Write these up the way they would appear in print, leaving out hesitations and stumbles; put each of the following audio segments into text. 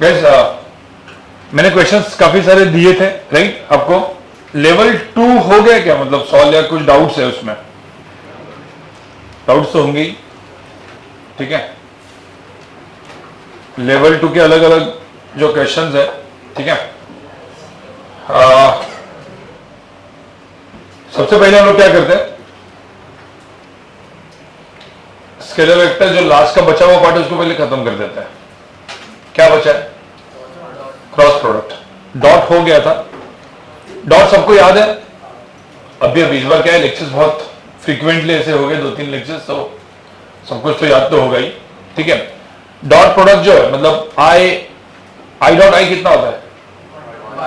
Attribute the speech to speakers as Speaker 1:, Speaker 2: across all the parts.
Speaker 1: Guys मैंने questions काफी सारे दिए थे, राइट? आपको लेवल 2 हो गया क्या? मतलब सॉल्व या कुछ डाउट्स है उसमें? डाउट्स तो होंगे ही, ठीक है। लेवल 2 के अलग अलग जो क्वेश्चंस है, ठीक है। सबसे पहले हम लोग क्या करते हैं, स्केलर वेक्टर जो लास्ट का बचा हुआ पार्ट है उसको पहले खत्म कर देते हैं। क्या बचा है? Cross product. डॉट हो गया था, डॉट सबको याद है? अभी इस बार क्या है, लेक्चर्स बहुत फ्रीक्वेंटली ऐसे हो गए, 2-3 लेक्चर्स, तो सब कुछ तो याद तो होगा ही, ठीक है। डॉट प्रोडक्ट जो है मतलब आई डॉट आई कितना होता है?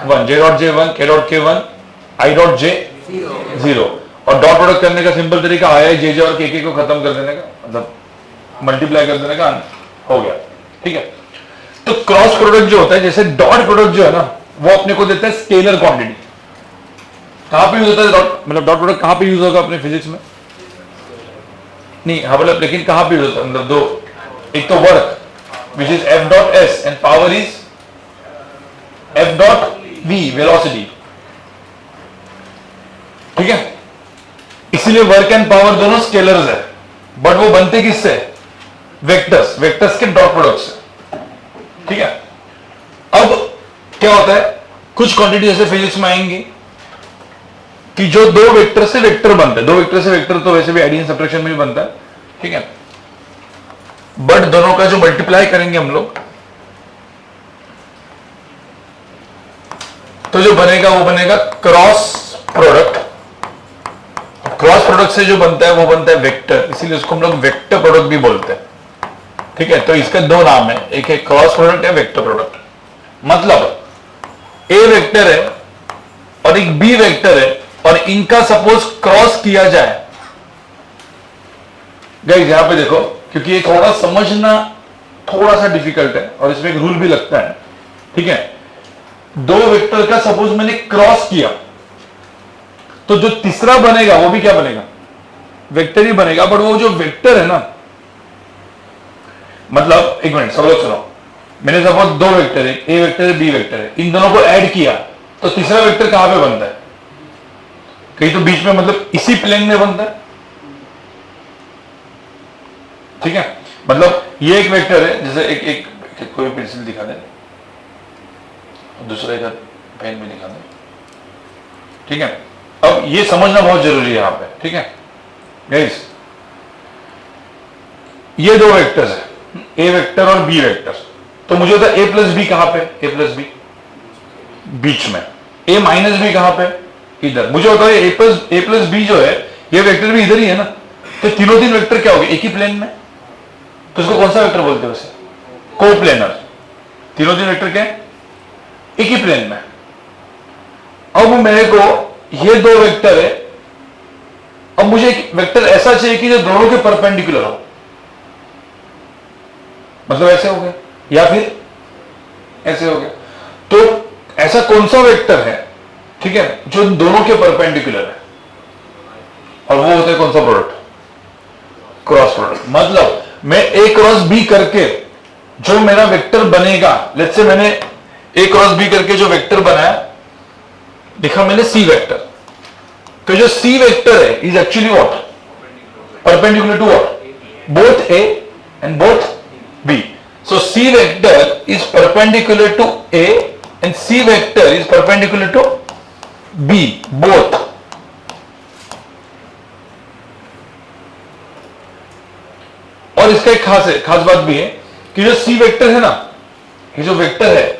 Speaker 1: 1, जे डॉट जे 1, के डॉट के 1, आई डॉट जे 0। और डॉट प्रोडक्ट करने का सिंपल तरीका आई जे जे और के को खत्म कर देने का, मतलब मल्टीप्लाई कर देने का, हो गया, ठीक है। तो क्रॉस प्रोडक्ट जो होता है, जैसे डॉट प्रोडक्ट जो है ना, वो अपने को देता है स्केलर क्वांटिटी। कहां पे यूज होता है डॉट, मतलब डॉट प्रोडक्ट कहां पे यूज होगा अपने फिजिक्स में? नहीं हाँ मतलब, लेकिन कहां पे यूज होता है? मतलब दो, एक तो work which is F dot S and power is F dot V, velocity, ठीक है। इसीलिए वर्क एंड पावर दोनों स्केलर्स है, बट वो बनते किससे? वेक्टर्स, वेक्टर्स के डॉट प्रोडक्ट से, ठीक है। अब क्या होता है, कुछ क्वांटिटी जैसे फिजिक्स में आएंगी कि जो दो वेक्टर से वेक्टर बनते हैं, दो वेक्टर से वेक्टर तो वैसे भी एडिशन सब्ट्रैक्शन में भी बनता है, ठीक है। बट दोनों का जो मल्टीप्लाई करेंगे हम लोग, तो जो बनेगा वो बनेगा क्रॉस प्रोडक्ट। क्रॉस प्रोडक्ट से जो बनता है वो बनता है वेक्टर, इसीलिए उसको हम लोग वेक्टर प्रोडक्ट भी बोलते हैं, ठीक है। तो इसके दो नाम है, एक है क्रॉस प्रोडक्ट है वेक्टर प्रोडक्ट। मतलब ए वेक्टर है और एक बी वेक्टर है, और इनका सपोज क्रॉस किया जाए, गाइस यहां पे देखो, क्योंकि ये थोड़ा समझना थोड़ा सा डिफिकल्ट है और इसमें एक रूल भी लगता है, ठीक है। दो वेक्टर का सपोज मैंने क्रॉस किया, तो जो तीसरा बनेगा वो भी क्या बनेगा? वेक्टर ही बनेगा। बट वो जो वेक्टर है ना, मतलब एक मिनट सब लोग सुनो, मैंने सपोज दो वेक्टर है, ए वेक्टर है बी वेक्टर है, इन दोनों को ऐड किया तो तीसरा वेक्टर कहां पे बनता है? कहीं तो बीच में, मतलब इसी प्लेन में बनता है, ठीक है। मतलब ये एक वेक्टर है, जैसे एक कोई पेंसिल दिखा दे, दूसरा इधर पेन में दिखा दे, ठीक है। अब ये समझना बहुत जरूरी है यहां पे, ठीक है गाइस। ये दो वेक्टर्स है, ए वेक्टर और बी वेक्टर, तो मुझे होता है ए प्लस बी कहां पे? ए प्लस बी बीच में, ए माइनस बी कहां पे? इधर। मुझे होता है ए प्लस बी जो है, ये वेक्टर भी इधर ही है ना, तो तीनों तीन वेक्टर क्या हो गए? एक ही प्लेन में, तो उसको कौन सा वेक्टर बोलते हैं? उसे कोप्लेनर। तीनों तीन वेक्टर क्या है? एक ही प्लेन में। अब मेरे को ये दो वेक्टर है, अब मुझे एक वेक्टर ऐसा चाहिए कि जो दोनों के परपेंडिकुलर हो, मतलब ऐसे हो गया या फिर ऐसे हो गया। तो ऐसा कौन सा वेक्टर है, ठीक है, जो दोनों के परपेंडिकुलर है, और वो होता है कौन सा प्रोडक्ट? Cross product. मतलब मैं ए क्रॉस बी करके जो मेरा वेक्टर बनेगा, लेट्स से मैंने ए क्रॉस बी करके जो वेक्टर बनाया, लिखा मैंने सी वेक्टर, तो जो सी वेक्टर है is actually what? Perpendicular to what? Both A and both B. So C vector is perpendicular to A and C vector is perpendicular to B, both. और इसका एक खास बात भी है कि जो सी वेक्टर है ना, ये जो वेक्टर है,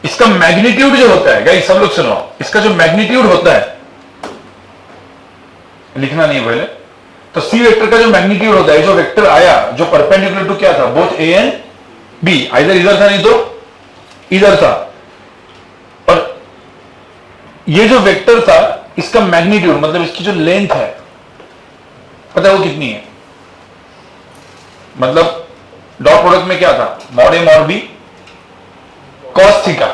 Speaker 1: इसका मैग्नीट्यूड जो होता है, गाइस सब लोग सुनो, इसका जो मैग्नीट्यूड होता है, लिखना नहीं पहले, तो सी वेक्टर का जो मैग्नीट्यूड होता है, जो वेक्टर आया जो परपेंडिकुलर टू क्या था? Both A and B. Either इधर था, नहीं तो इधर था। और ये जो वेक्टर था, इसका मैग्नीट्यूड मतलब इसकी जो लेंथ है, पता है वो कितनी है? मतलब डॉट प्रोडक्ट में क्या था? Mod A mod B cos theta,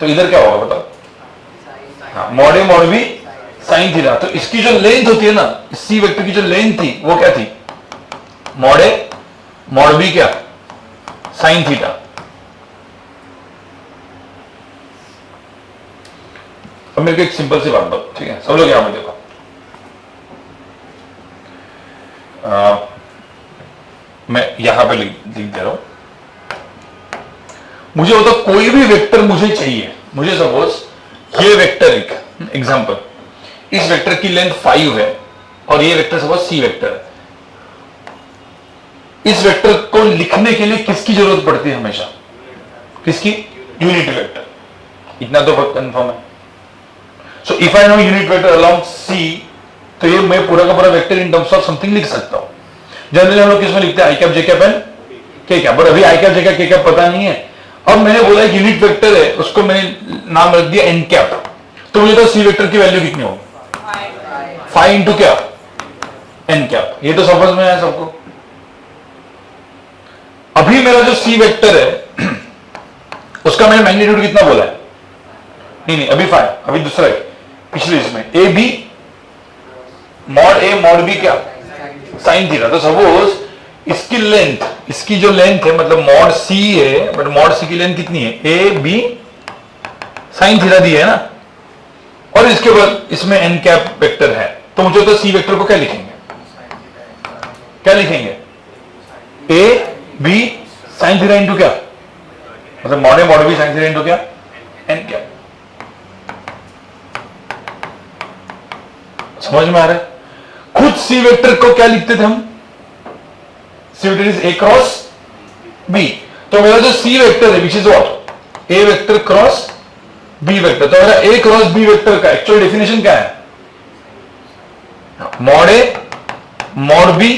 Speaker 1: तो इधर क्या होगा बताओ? हाँ, mod A mod B sine theta. तो इसकी जो लेंथ होती है ना, सी वेक्टर की जो लेंथ थी वो क्या थी? मॉड ए मॉड बी क्या? Sine theta. अब मेरे को एक सिंपल सी बात बताओ, ठीक है, सब लोग यहां पे देखो। मैं यहां पे लिख दे रहा हूं, मुझे होता कोई भी वेक्टर मुझे चाहिए, मुझे सपोज ये वेक्टर एक एग्जांपल, इस वेक्टर की लेंथ 5 है और ये वेक्टर सपोज सी वेक्टर है। इस वेक्टर को लिखने के लिए किसकी जरूरत पड़ती है हमेशा? किसकी? Unit vector. इतना तो कंफर्म है। So if I know unit vector along C, तो ये मैं पूरा का पूरा vector in terms of something लिख सकता हूं। जनरली हम लोग किसमें लिखते हैं? I cap, J cap and K cap, पर अभी I cap, J cap, K cap पता नहीं है। अब मैंने बोला एक यूनिट वेक्टर है, उसको मैंने नाम रख दिया एन कैप, तो मुझे तो सी वेक्टर की वैल्यू कितनी होगी? 5 इंटू क्या? N cap. ये तो समझ में आया सबको? अभी मेरा जो सी वेक्टर है उसका मैंने मैग्नीट्यूड कितना बोला है? नहीं, अभी 5, अभी दूसरा है पिछले इसमें A B mod A mod B क्या? Sine theta. तो सपोज इसकी लेंथ, इसकी जो लेंथ है मतलब मॉड सी है, बट मॉड सी की लेंथ कितनी है? ए बी साइन थीटा दी है ना, और इसके बाद इसमें एन कैप वेक्टर है, तो मुझे तो सी वेक्टर को क्या लिखेंगे? क्या लिखेंगे? A B sine theta into क्या? मतलब mod A mod B sine theta into क्या? N cap. समझ में आ रहा है? खुद सी वेक्टर को क्या लिखते थे हम? C vector is A cross B. तो मेरा जो सी वेक्टर है which is what? A vector cross B vector. तो मेरा ए क्रॉस बी वेक्टर का एक्चुअल डेफिनेशन क्या है? Mod A mod B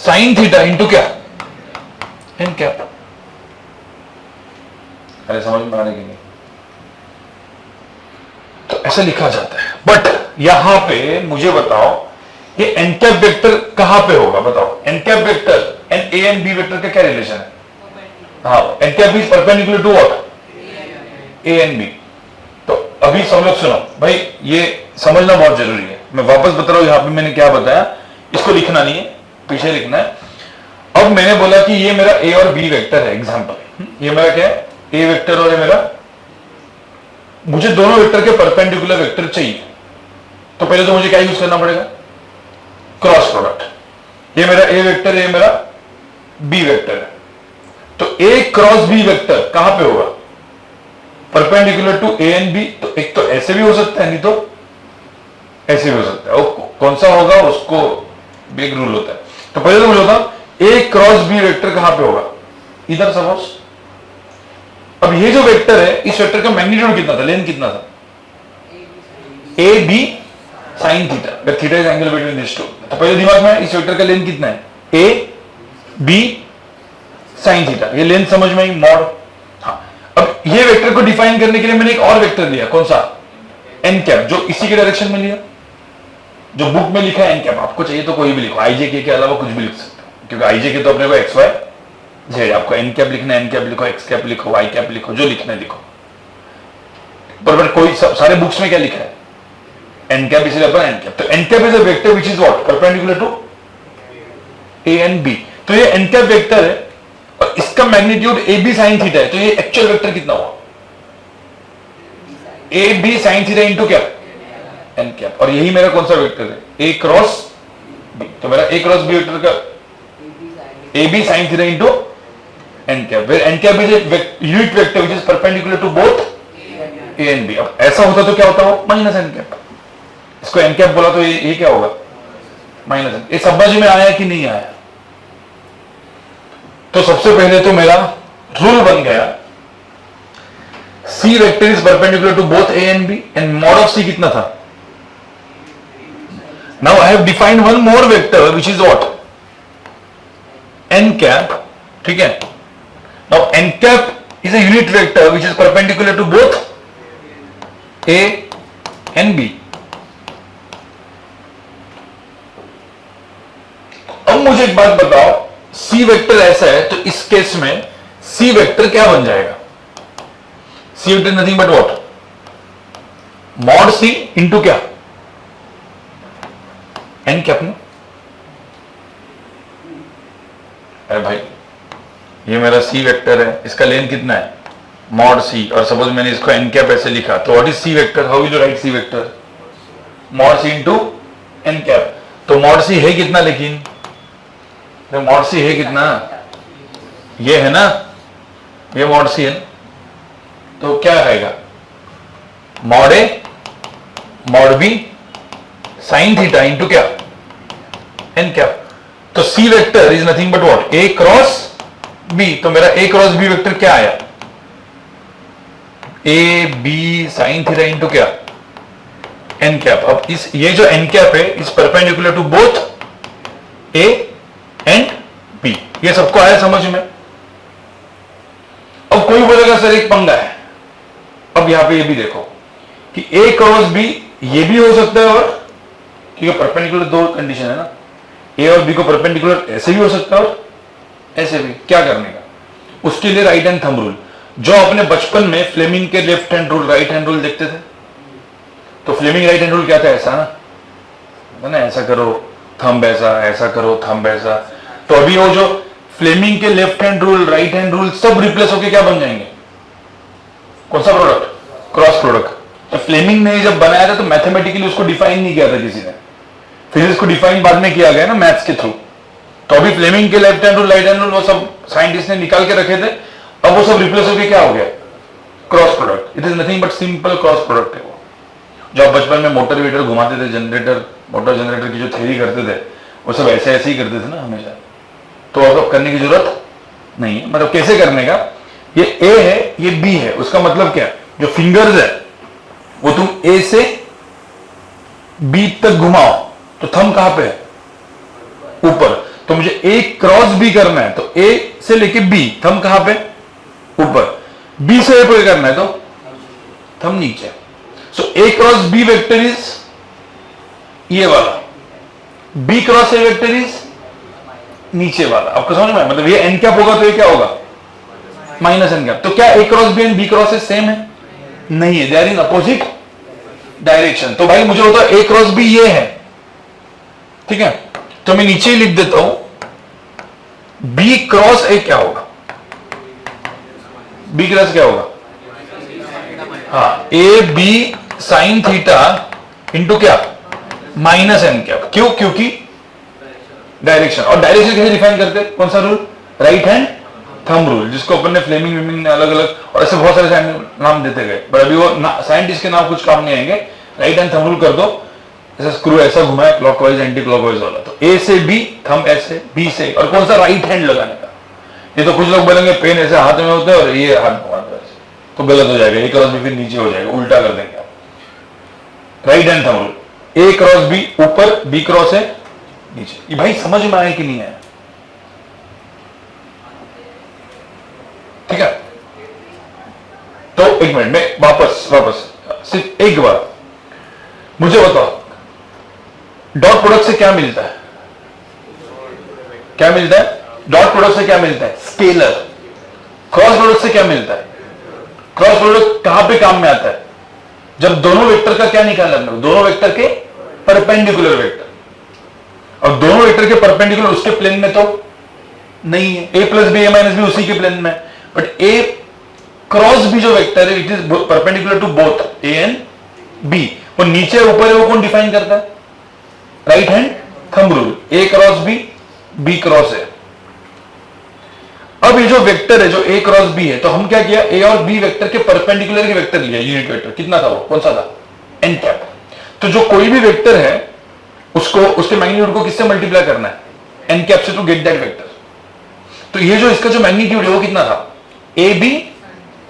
Speaker 1: sine theta into क्या? N cap. अरे समझ में आने की नहीं? तो ऐसा लिखा जाता है। बट यहां पे मुझे बताओ ये एन कैप वेक्टर कहां पे होगा? बताओ। N cap vector and A and B vector का क्या रिलेशन है? हाँ, N cap is perpendicular to what? A and B. तो अभी सब लोग सुनो भाई, ये समझना बहुत जरूरी है। मैं वापस बता रहा हूं, यहां पे मैंने क्या बताया, इसको लिखना नहीं है, पीछे लिखना है। अब मैंने बोला कि ये मेरा ए और बी वेक्टर है, एग्जांपल। ये मेरा क्या है? ए वेक्टर और ये मेरा, मुझे दोनों वेक्टर के परपेंडिकुलर वेक्टर चाहिए, तो पहले तो मुझे क्या यूज करना पड़ेगा? Cross product. ये मेरा ए वेक्टर है, ये मेरा बी वेक्टर है, तो ए क्रॉस बी वेक्टर कहां पे होगा? Perpendicular to A and B. तो एक तो ऐसे भी हो सकता है, नहीं तो ऐसे भी हो सकता है। कौन सा होगा उसको बिग रूल होता है। तो पहले तो मुझे होता ए क्रॉस बी वेक्टर कहां पे होगा? इधर सपोज। अब ये जो वेक्टर है, इस वेक्टर का मैग्नीट्यूड कितना था? लेंथ कितना था? A B sine theta, where theta is angle between this two. तो पहले दिमाग में इस वेक्टर का लेंथ कितना है? A B sine theta. ये लेंथ समझ में आई? मॉड। हाँ, अब ये वेक्टर को डिफाइन करने के लिए मैंने एक और वेक्टर लिया, कौन सा? एन कैप, जो इसी के डायरेक्शन में लिया, जो बुक में लिखा है एन कैप। आपको चाहिए तो कोई भी लिखो, आईजे के अलावा कुछ भी लिख सकते हो, क्योंकि आईजे के तो अपने को एक्स वाई जेड। आपको एन कैप लिखना है, एन कैप लिखो, एक्स कैप लिखो, वाई कैप लिखो, जो लिखना है लिखो। पर कोई सारे बुक्स में क्या लिखा है? एन कैप, इसलिए अपन एन कैप। तो N cap is a vector which is what? Perpendicular to A and B. तो ये एन कैप वेक्टर है और इसका magnitude A B sine theta है, तो ये एक्चुअल वेक्टर कितना हुआ? A B sine theta into क्या? N cap. और यही मेरा कौन सा वेक्टर है? A cross B. तो मेरा ए क्रॉस बी वेक्टर का A B sine theta into N cap, where N cap is unit vector which is perpendicular to both A and B. अब ऐसा होता तो क्या होता हो? Minus N cap. इसको एन कैप बोला तो ये क्या होगा? Minus N. ये समझ में आया कि नहीं आया? तो सबसे पहले तो मेरा रूल बन गया, C vector is perpendicular to both A and B, and mod of C कितना था? Now I have defined one more vector which is what? N cap. ठीक है, now N cap is a unit vector which is perpendicular to both A and B. अब मुझे एक बात बताओ, C vector ऐसा है तो इस केस में सी वेक्टर क्या बन जाएगा? C vector nothing but what? Mod C into क्या? एन कैप ना। अरे भाई, ये मेरा सी वेक्टर है, इसका लेंथ कितना है? मॉड सी, और सपोज मैंने इसको एन कैप ऐसे लिखा, तो what is C vector, how will you write C vector, mod C into N cap. तो मॉड सी है कितना, लेकिन मॉड सी है कितना, ये है ना, ये मॉड सी है, तो क्या आएगा, mod A mod B sine theta into क्या, एन कैप। तो C vector is nothing but what, A cross B. तो मेरा ए क्रॉस बी वेक्टर क्या आया, A B sine theta into क्या, एन कैप। अब इस ये जो एन कैप है is perpendicular to both A and B. ये सबको आया समझ में। अब कोई बोलेगा सर एक पंगा है, अब यहां पे ये भी देखो कि ए क्रॉस बी ये भी हो सकता है, और क्योंकि परपेंडिकुलर दो कंडीशन है ना, ए और बी को परपेंडिकुलर ऐसे भी हो सकता है और ऐसे भी। क्या करने का, उसके लिए राइट हैंड थंब रूल, जो अपने बचपन में फ्लेमिंग के left hand rule right hand rule देखते थे, तो फ्लेमिंग राइट हैंड रूल क्या था, ऐसा ना, ऐसा करो थंब ऐसा, ऐसा करो थंब ऐसा। तो अभी वो जो फ्लेमिंग के left hand rule right hand rule सब रिप्लेस होके क्या बन जाएंगे, कौन सा प्रोडक्ट, क्रॉस प्रोडक्ट। तो फ्लेमिंग ने जब बनाया था तो मैथमेटिकली उसको डिफाइन नहीं किया था किसी ने, फिजिक्स को डिफाइन बाद में किया गया ना मैथ्स के थ्रू। तो अभी फ्लेमिंग के left hand rule right hand rule वो सब साइंटिस्ट ने निकाल के रखे थे, अब वो सब रिप्लेस होके क्या हो गया, cross product. It is nothing but simple cross product है वो। जो आप बचपन में मोटर वीटर घुमाते थे, जनरेटर मोटर जनरेटर की जो थ्योरी करते थे, वो सब ऐसे ऐसे ही करते थे ना हमेशा, तो अब करने की जरूरत नहीं है। मतलब कैसे करने का, ये ए है ये बी है, उसका मतलब क्या, जो फिंगर्स है वो तुम ए से बी तक घुमाओ, तो थंब कहां पे है, ऊपर। तो मुझे ए क्रॉस बी करना है, तो ए से लेके बी, थंब कहां पे, ऊपर। बी से ए पे करना है तो थंब नीचे। So A cross B vector is ये वाला, B cross A vector is नीचे वाला। आपको समझ में, मतलब ये एन कैप होगा तो ये क्या होगा, माइनस एन कैप। तो क्या A cross B and B cross A same है, नहीं है, they are in opposite direction. तो भाई मुझे होता है ए क्रॉस बी ये है, ठीक है, तो मैं नीचे ही लिख देता हूं, बी क्रॉस ए क्या होगा, बी क्रॉस क्या होगा, हाँ, A B sine theta into क्या, माइनस एन कैप। क्यों, क्योंकि डायरेक्शन। और डायरेक्शन कैसे डिफाइन करते हैं, कौन सा rule, right hand thumb rule, जिसको अपन ने फ्लेमिंग विमिंग ने अलग अलग और ऐसे बहुत सारे नाम देते गए, पर अभी वो साइंटिस्ट के नाम कुछ काम नहीं आएंगे। राइट हैंड थंब रूल कर दो, ऐसा स्क्रू ऐसा घुमाए क्लॉकवाइज एंटी क्लॉकवाइज वाला, तो ए से बी थंब ऐसे, बी से, और कौन सा, राइट हैंड लगाने का। ये तो कुछ लोग बोलेंगे पेन ऐसे हाथ में होता है और ये हाथ घुमाते हैं, तो गलत हो जाएगा, ए क्रॉस बी फिर नीचे हो जाएगा, उल्टा कर देंगे आप। Right hand thumb rule, A cross B ऊपर, बी क्रॉस है नीचे। ये भाई समझ में आया कि नहीं आया, ठीक है। तो एक मिनट में वापस सिर्फ एक बार मुझे बताओ, डॉट प्रोडक्ट से क्या मिलता है, क्या मिलता है, डॉट प्रोडक्ट से क्या मिलता है, स्केलर। क्रॉस प्रोडक्ट से क्या मिलता है, क्रॉस प्रोडक्ट कहां पे काम में आता है, जब दोनों वेक्टर का क्या निकालना है, दोनों वेक्टर के परपेंडिकुलर वेक्टर। और दोनों वेक्टर के परपेंडिकुलर उसके प्लेन में तो नहीं है, A plus B A minus B उसी के प्लेन में, बट ए क्रॉस बी जो वेक्टर है it is perpendicular to both A and B. वो नीचे ऊपर है वो कौन डिफाइन करता है, right hand thumb rule, A cross B, B cross A. अब ये जो वेक्टर है जो ए क्रॉस बी है, तो हम क्या किया, ए और बी वेक्टर के परपेंडिकुलर के वेक्टर लिया, यूनिट वेक्टर कितना था वो, कौन सा था, एन कैप। तो जो कोई भी वेक्टर है उसको उसके मैग्नीट्यूड को किससे मल्टीप्लाई करना है, एन कैप से, टू गेट दैट वेक्टर। तो ये जो इसका जो मैग्नीट्यूड है वो कितना था, ए बी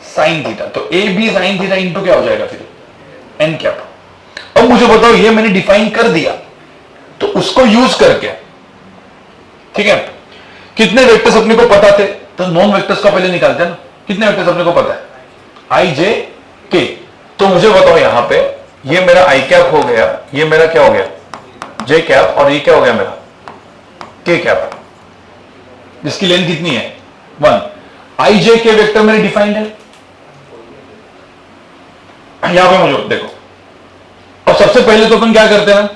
Speaker 1: साइन थीटा। तो A B sine theta into क्या हो जाएगा फिर, एन कैप। अब मुझे बताओ, ये मैंने डिफाइन कर दिया, तो उसको यूज करके, ठीक है, कितने वेक्टर्स अपने को पता थे, तो नॉन वेक्टर्स का पहले निकालते हैं ना, कितने वेक्टर्स अपने को पता है, आई जे के। तो मुझे बताओ यहां पे, ये मेरा आई कैप हो गया, ये मेरा क्या हो गया, जे कैप, और ये क्या हो गया मेरा, के कैप, जिसकी लेंथ कितनी है, 1। आई जे के वेक्टर मेरे डिफाइंड है, यहां पे मुझे देखो। अब सबसे पहले तो अपन क्या करते हैं,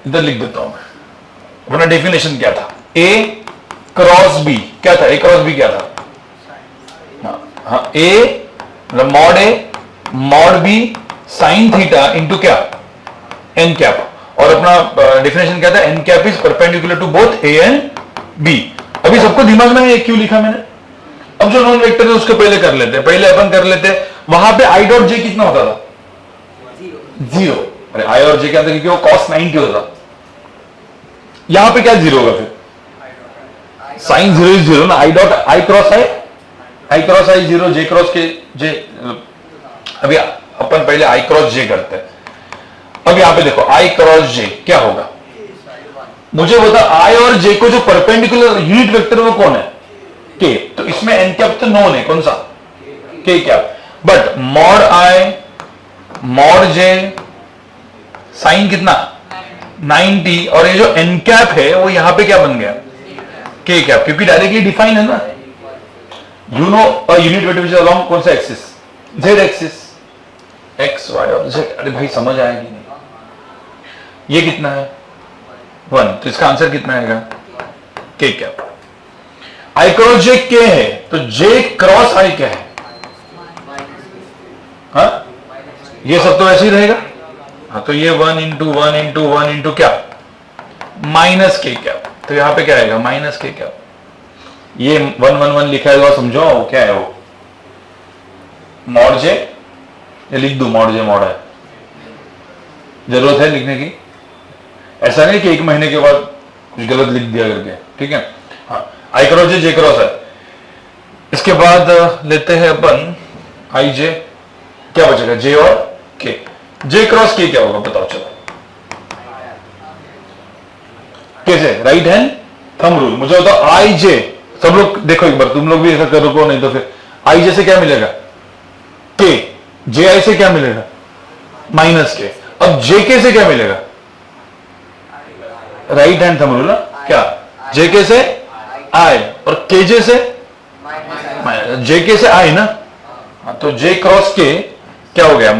Speaker 1: इधर लिख देता हूं मैं, अपना डेफिनेशन क्या था, ए क्रॉस बी क्या था, ए क्रॉस बी क्या था, ए मतलब mod B sine theta into क्या, एन कैप। और अपना डेफिनेशन क्या था, N cap is perpendicular to both A and B. अभी सबको दिमाग में क्यों लिखा मैंने? अब जो नॉन वेक्टर है उसको पहले कर लेते हैं। पहले अपन कर लेते हैं, वहां पे आई डॉट जे कितना होता था? 0। अरे आई और जे के अंदर क्योंकि वो cos 90 होता, यहां पे क्या 0 होगा फिर? साइन 0 इज 0 ना। I dot I cross I 0, J cross के जे। अभी अपन पहले आई क्रॉस जे करते हैं। अब यहां पे देखो आई क्रॉस जे क्या होगा, मुझे बता आई और जे को जो परपेंडिकुलर यूनिट वेक्टर वो कौन है? के। तो इसमें एन कैप तो नोन है, कौन सा? K cap. But mod I mod J sine कितना 90, और ये जो एन कैप है वो यहां पे क्या बन गया? के कैप, क्योंकि डायरेक्टली डिफाइन है ना। You know a unit vector which is along कौन सा axis? Z axis, X Y और जेड। अरे भाई समझ आएगी नहीं? ये कितना है 1, तो इसका आंसर कितना आएगा? के कैप। आई क्रॉस जे के है, तो जे क्रॉस आई क्या है? हाँ, ये सब तो ऐसे ही रहेगा। हाँ, तो ये 1 इंटू 1 इंटू 1 इंटू क्या, माइनस के कैप। तो यहां पे क्या आएगा? माइनस के कैप। ये 1 1 1 लिखा है, समझो क्या है वो? मॉड जे, ये लिख दू मॉड जे मॉड है, जरूरत है लिखने की। ऐसा नहीं कि 1 महीने के बाद कुछ गलत लिख दिया करके, ठीक है। हाँ, आई क्रॉस जे क्रॉस है। इसके बाद लेते हैं अपन आई जे, क्या बचेगा? जे और के। जे क्रॉस के क्या होगा बताओ? चलो कैसे? Right hand thumb rule. मुझे बताओ आई जे, सब लोग देखो एक बार, तुम लोग भी ऐसा करो, नहीं तो फिर आई जे से क्या मिलेगा? के। जे आई से क्या मिलेगा? माइनस के। अब जे के से क्या मिलेगा? Right hand thumb rule. क्या? जे के से आई, और के जे से जे के से आई ना। तो जे क्रॉस के क्या हो गया?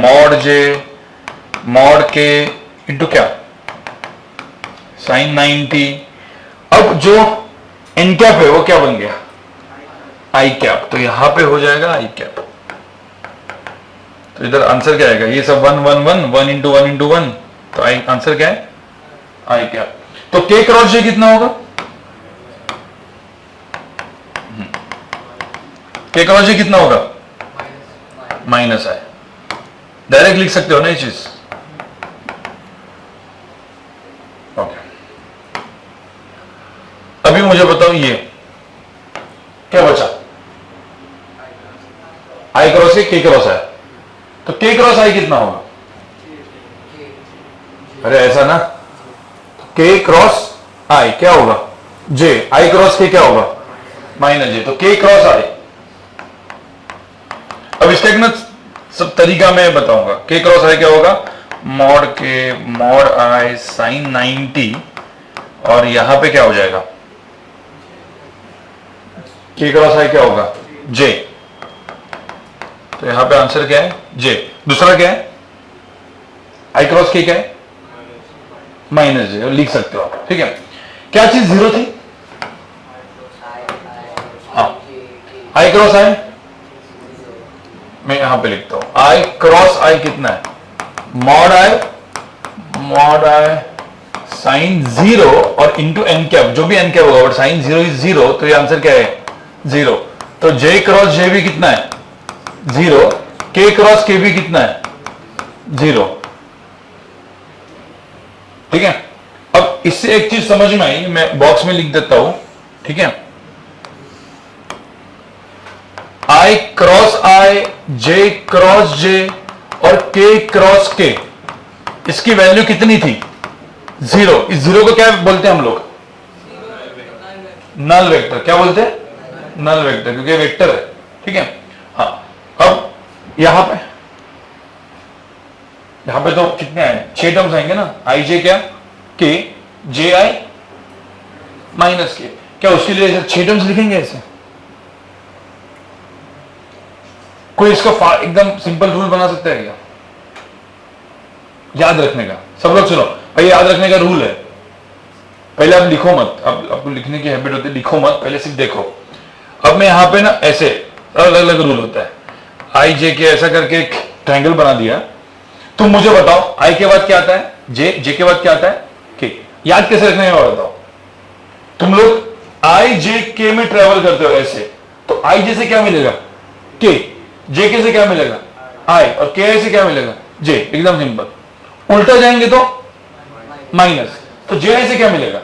Speaker 1: मॉड के इंटू क्या, साइन 90। अब जो एन कैप है वो क्या बन गया? आई कैप। तो यहां पे हो जाएगा आई कैप। तो इधर आंसर क्या आएगा? ये सब 1 1 1 1 इंटू 1 इंटू 1, तो आई आंसर क्या है? आई कैप। तो के क्रॉस जे कितना होगा? के क्रॉस जे कितना होगा? माइनस आई। डायरेक्ट लिख सकते हो ना ये चीज। ओके, अभी मुझे बताओ ये क्या बचा? आई क्रॉस के क्रॉस है, तो के क्रॉस आई कितना होगा? अरे ऐसा ना, के क्रॉस आई क्या होगा? जे। आई क्रॉस के क्या होगा? माइनस जे। तो के क्रॉस आई। अब इसका एक ना सब तरीका मैं बताऊंगा। के क्रॉस आई क्या होगा? मॉड के मॉड आई साइन 90, और यहां पे क्या हो जाएगा? के क्रॉस आई क्या होगा? जे। तो यहां पे आंसर क्या है? जे। दूसरा क्या है? आई क्रॉस के क्या है? माइनस जे। लिख सकते हो आप, ठीक है। क्या चीज 0 थी? हाँ, आई क्रॉस आई। मैं यहां पे लिखता हूं आई क्रॉस आई कितना है? मॉड आई साइन 0 और इंटू एन कैप, जो भी एन कैप होगा, बट साइन 0 इज 0, तो ये आंसर क्या है? 0। तो जे क्रॉस जे भी कितना है? 0। के क्रॉस के भी कितना है? 0। ठीक है। अब इससे एक चीज समझ में आई, मैं बॉक्स में लिख देता हूं, ठीक है। आई क्रॉस आई, जे क्रॉस जे और के क्रॉस के, इसकी वैल्यू कितनी थी? 0। इस 0 को क्या बोलते हैं हम लोग? Null vector. क्या बोलते हैं? नल वेक्टर, क्योंकि वेक्टर है, ठीक है। हाँ, अब यहां पे तो कितने आए? 6 टर्म्स आएंगे ना। आई जे क्या? के, जे आई माइनस के। क्या उसके लिए 6 टर्म्स लिखेंगे ऐसे? कोई इसका एकदम सिंपल रूल बना सकता है क्या याद रखने का? सब लोग सुनो भाई, याद रखने का रूल है। पहले आप लिखो मत, अब आपको लिखने की हैबिट होती है, लिखो मत, पहले सिर्फ देखो। अब मैं यहां पे ना ऐसे अलग अलग रूल होता है। आई जे के ऐसा करके एक ट्रायंगल बना दिया। तुम मुझे बताओ आई के बाद क्या आता है, जे, जे के बाद क्या आता है, के। याद कैसे रखना है और बताओ। तुम लोग आई जे के में ट्रेवल करते हो ऐसे, तो आई जे से क्या मिलेगा, के। जे के से क्या मिलेगा, आई। और के आई से क्या मिलेगा, जे। एकदम सिंपल। उल्टा जाएंगे तो माइनस, तो जे आई से क्या मिलेगा,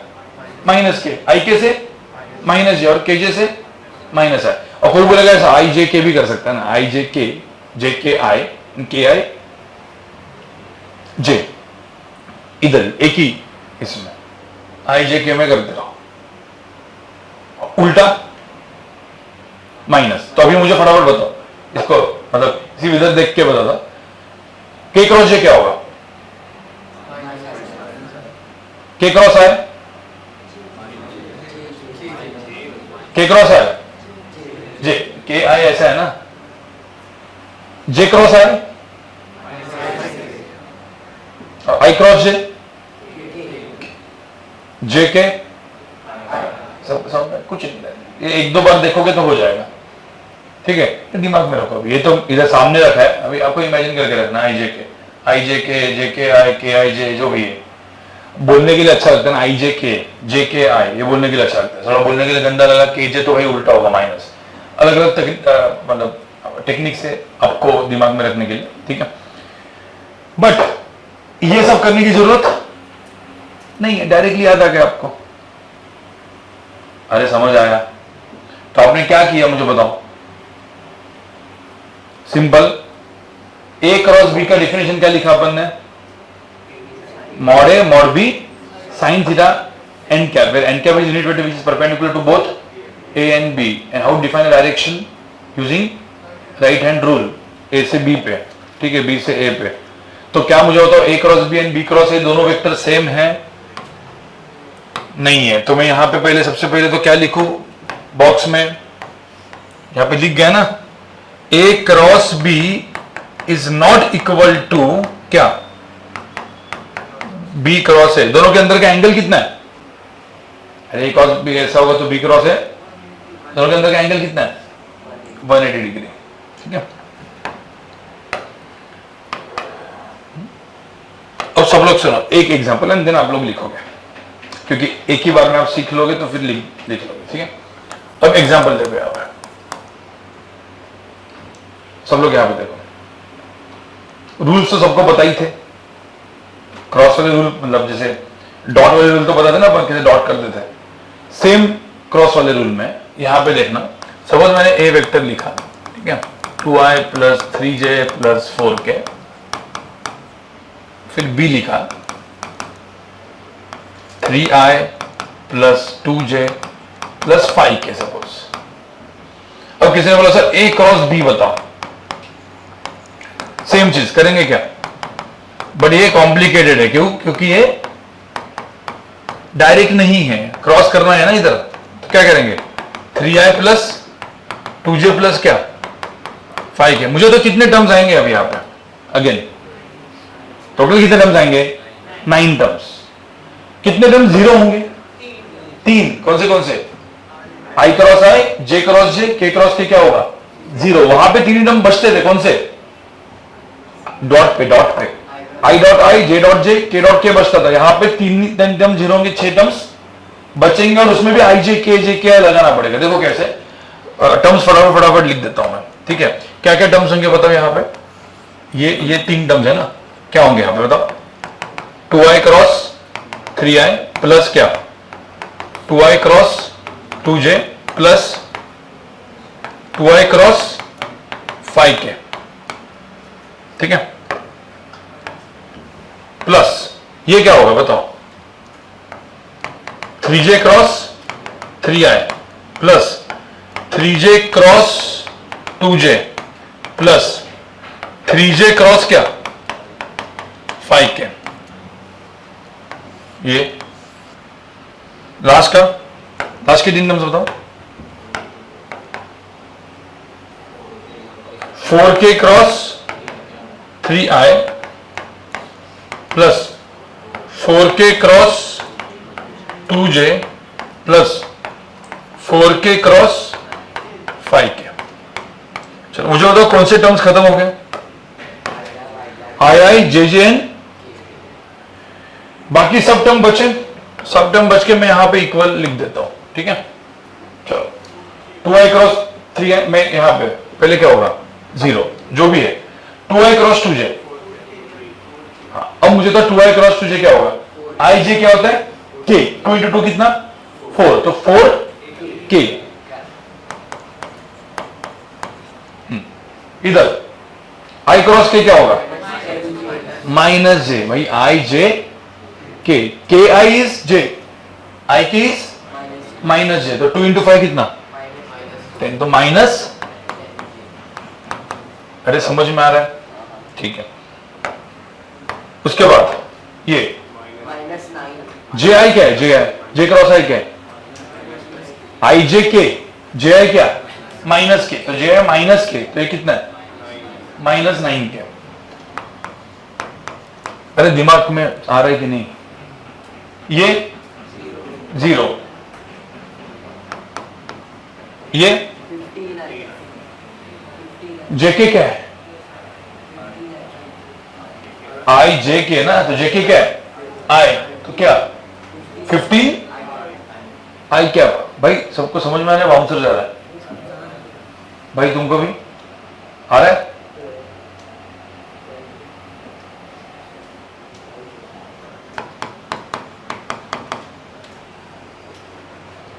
Speaker 1: माइनस के। आई के से माइनस जे, और के जे से माइनस आई। और कोई बोलेगा ऐसा आई जे के भी कर सकता है ना, आई जे के आई, के आई जे। इधर एक ही इसमें आई जे के में करते रहो, उल्टा माइनस। तो अभी मुझे फटाफट बताओ इसको, मतलब सिर्फ इधर देख के बता दो, के क्रॉस जे क्या होगा, के क्रॉस आई, के क्रॉस आई जे, के आई ऐसा है ना, जे क्रॉस आई, आई क्रॉस जे, जे के सब कुछ नहीं, ये एक दो बार देखोगे तो हो जाएगा, ठीक है। तो दिमाग में रखो, ये तो इधर सामने रखा है, अभी आपको इमेजिन करके रखना, आई जे के, आई जे के आई, के आई जे, जो भी है बोलने के लिए अच्छा लगता है ना, आई जे के आई, ये बोलने के लिए अच्छा लगता है। थोड़ा बोलने के लिए गंदा लगा, के जे तो भाई उल्टा होगा माइनस। अलग अलग मतलब टेक्निक से आपको दिमाग में रखने के लिए, ठीक है। बट ये सब करने की जरूरत नहीं है, डायरेक्टली याद आ गया आपको, अरे समझ आया। तो आपने क्या किया मुझे बताओ, सिंपल। ए क्रॉस बी का डिफिनेशन क्या लिखा अपन ने, mod A mod B sin theta n cap, where n cap is unit vector which is perpendicular to both A and B, and how to define the direction using right hand rule, A से B पे, ठीक है, B से A पे। तो क्या मुझे बताओ A cross B and B cross A दोनों वेक्टर सेम है, नहीं है। तो मैं यहां पे पहले, सबसे पहले तो क्या लिखूं बॉक्स में, यहां पे लिख गया ना, A cross B is not equal to क्या, बी क्रॉस है। दोनों के अंदर का एंगल कितना है, अरे क्रॉस बी ऐसा होगा तो बी क्रॉस है, दोनों के अंदर का एंगल कितना है, 180 डिग्री, ठीक है। अब सब लोग सुनो एक एग्जांपल एंड देन आप लोग लिखोगे, क्योंकि एक ही बार में आप सीख लोगे तो फिर लिख लोगे, ठीक है। अब एग्जांपल देखो यहाँ पर, सब लोग यहां पे देखो, रूल्स तो सबको पता ही थे। क्रॉस वाले रूल, मतलब जैसे डॉट वाले रूल तो पता थे ना अपन कैसे डॉट करते थे, सेम क्रॉस वाले रूल में यहां पे देखना। सपोज मैंने ए वेक्टर लिखा, ठीक है, 2i plus 3j plus 4k, फिर बी लिखा 3i plus 2j plus 5k suppose. अब किसी ने बोला सर ए क्रॉस बी बताओ, सेम चीज करेंगे क्या, बट ये कॉम्प्लिकेटेड है, क्यों, क्योंकि ये डायरेक्ट नहीं है, क्रॉस करना है ना इधर। तो क्या करेंगे, 3i प्लस 2j प्लस क्या 5k। मुझे तो कितने टर्म्स आएंगे अभी यहाँ पे, अगेन टोटल कितने टर्म्स आएंगे, 9 टर्म्स। कितने टर्म्स जीरो होंगे, 3। कौन से, i cross i, j cross j, k cross k क्या होगा, 0। वहां पे 3 टर्म बचते थे, कौन से, डॉट पे i dot i, j dot j, k dot k बचता था। यहाँ पे 3 टर्म जीरो होंगे, 6 टर्म्स बचेंगे, और उसमें भी i j k लगाना पड़ेगा। देखो कैसे, टर्म्स फटाफट लिख देता हूं मैं, ठीक है। क्या क्या टर्म्स होंगे बताओ यहाँ पे, ये 3 टर्म्स है ना, क्या होंगे यहाँ पे बताओ, 2i क्रॉस 3i प्लस क्या, 2i cross 2j plus 2i cross 5k, ठीक है, प्लस ये क्या होगा बताओ, 3j cross 3i plus 3j cross 2j plus 3j cross क्या 5k। ये लास्ट के 3 टर्म्स बताओ, 4k cross 3i plus 4k cross 2j plus 4k cross 5k। चलो मुझे बताओ कौन से टर्म्स खत्म हो गए? आई जे जे एन, बाकी सब टर्म बचे, सब टर्म बच के मैं यहां पे इक्वल लिख देता हूं, ठीक है। चलो 2i क्रॉस 3i, मैं यहां पे पहले क्या होगा 0 जो भी है, 2i क्रॉस 2j। हाँ, अब मुझे तो 2i क्रॉस 2j क्या होगा, आई जे क्या होता है k, 2 into 2 कितना 4, तो 4k। इधर i क्रॉस k क्या होगा माइनस जे, भाई आई जे के, के आई इज जे, आई के इज माइनस जे, तो 2 into 5 कितना 10, तो माइनस, अरे समझ में आ रहा है, ठीक है। उसके बाद ये जे आई क्या है, जे आई, जे क्रॉस आई क्या है आई जे के, जे आई क्या माइनस के, तो जे आई माइनस के, तो ये कितना है -9 के। अरे दिमाग में आ रहा है कि नहीं, ये 0, ये जेके क्या है आई जे के ना, तो जेके क्या है आई, तो क्या 15 आई क्या, भाई सबको समझ में आ रहा है, बाउंसर जा रहा है भाई, तुमको भी आ रहा है।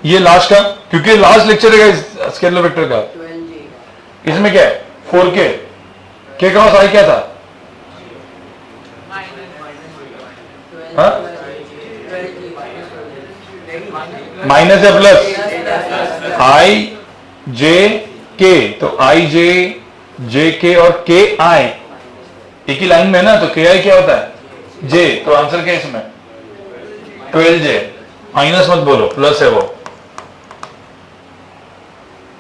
Speaker 1: ये लास्ट का, क्योंकि लास्ट लेक्चर है स्केलर वेक्टर का, इसमें क्या है 4k, के क्रॉस आई क्या था, हाँ माइनस या प्लस, आई जे के, तो आई जे जे के और के आई एक ही लाइन में है ना, तो के आई क्या होता है जे, तो आंसर क्या है इसमें 12j, माइनस मत बोलो प्लस है वो,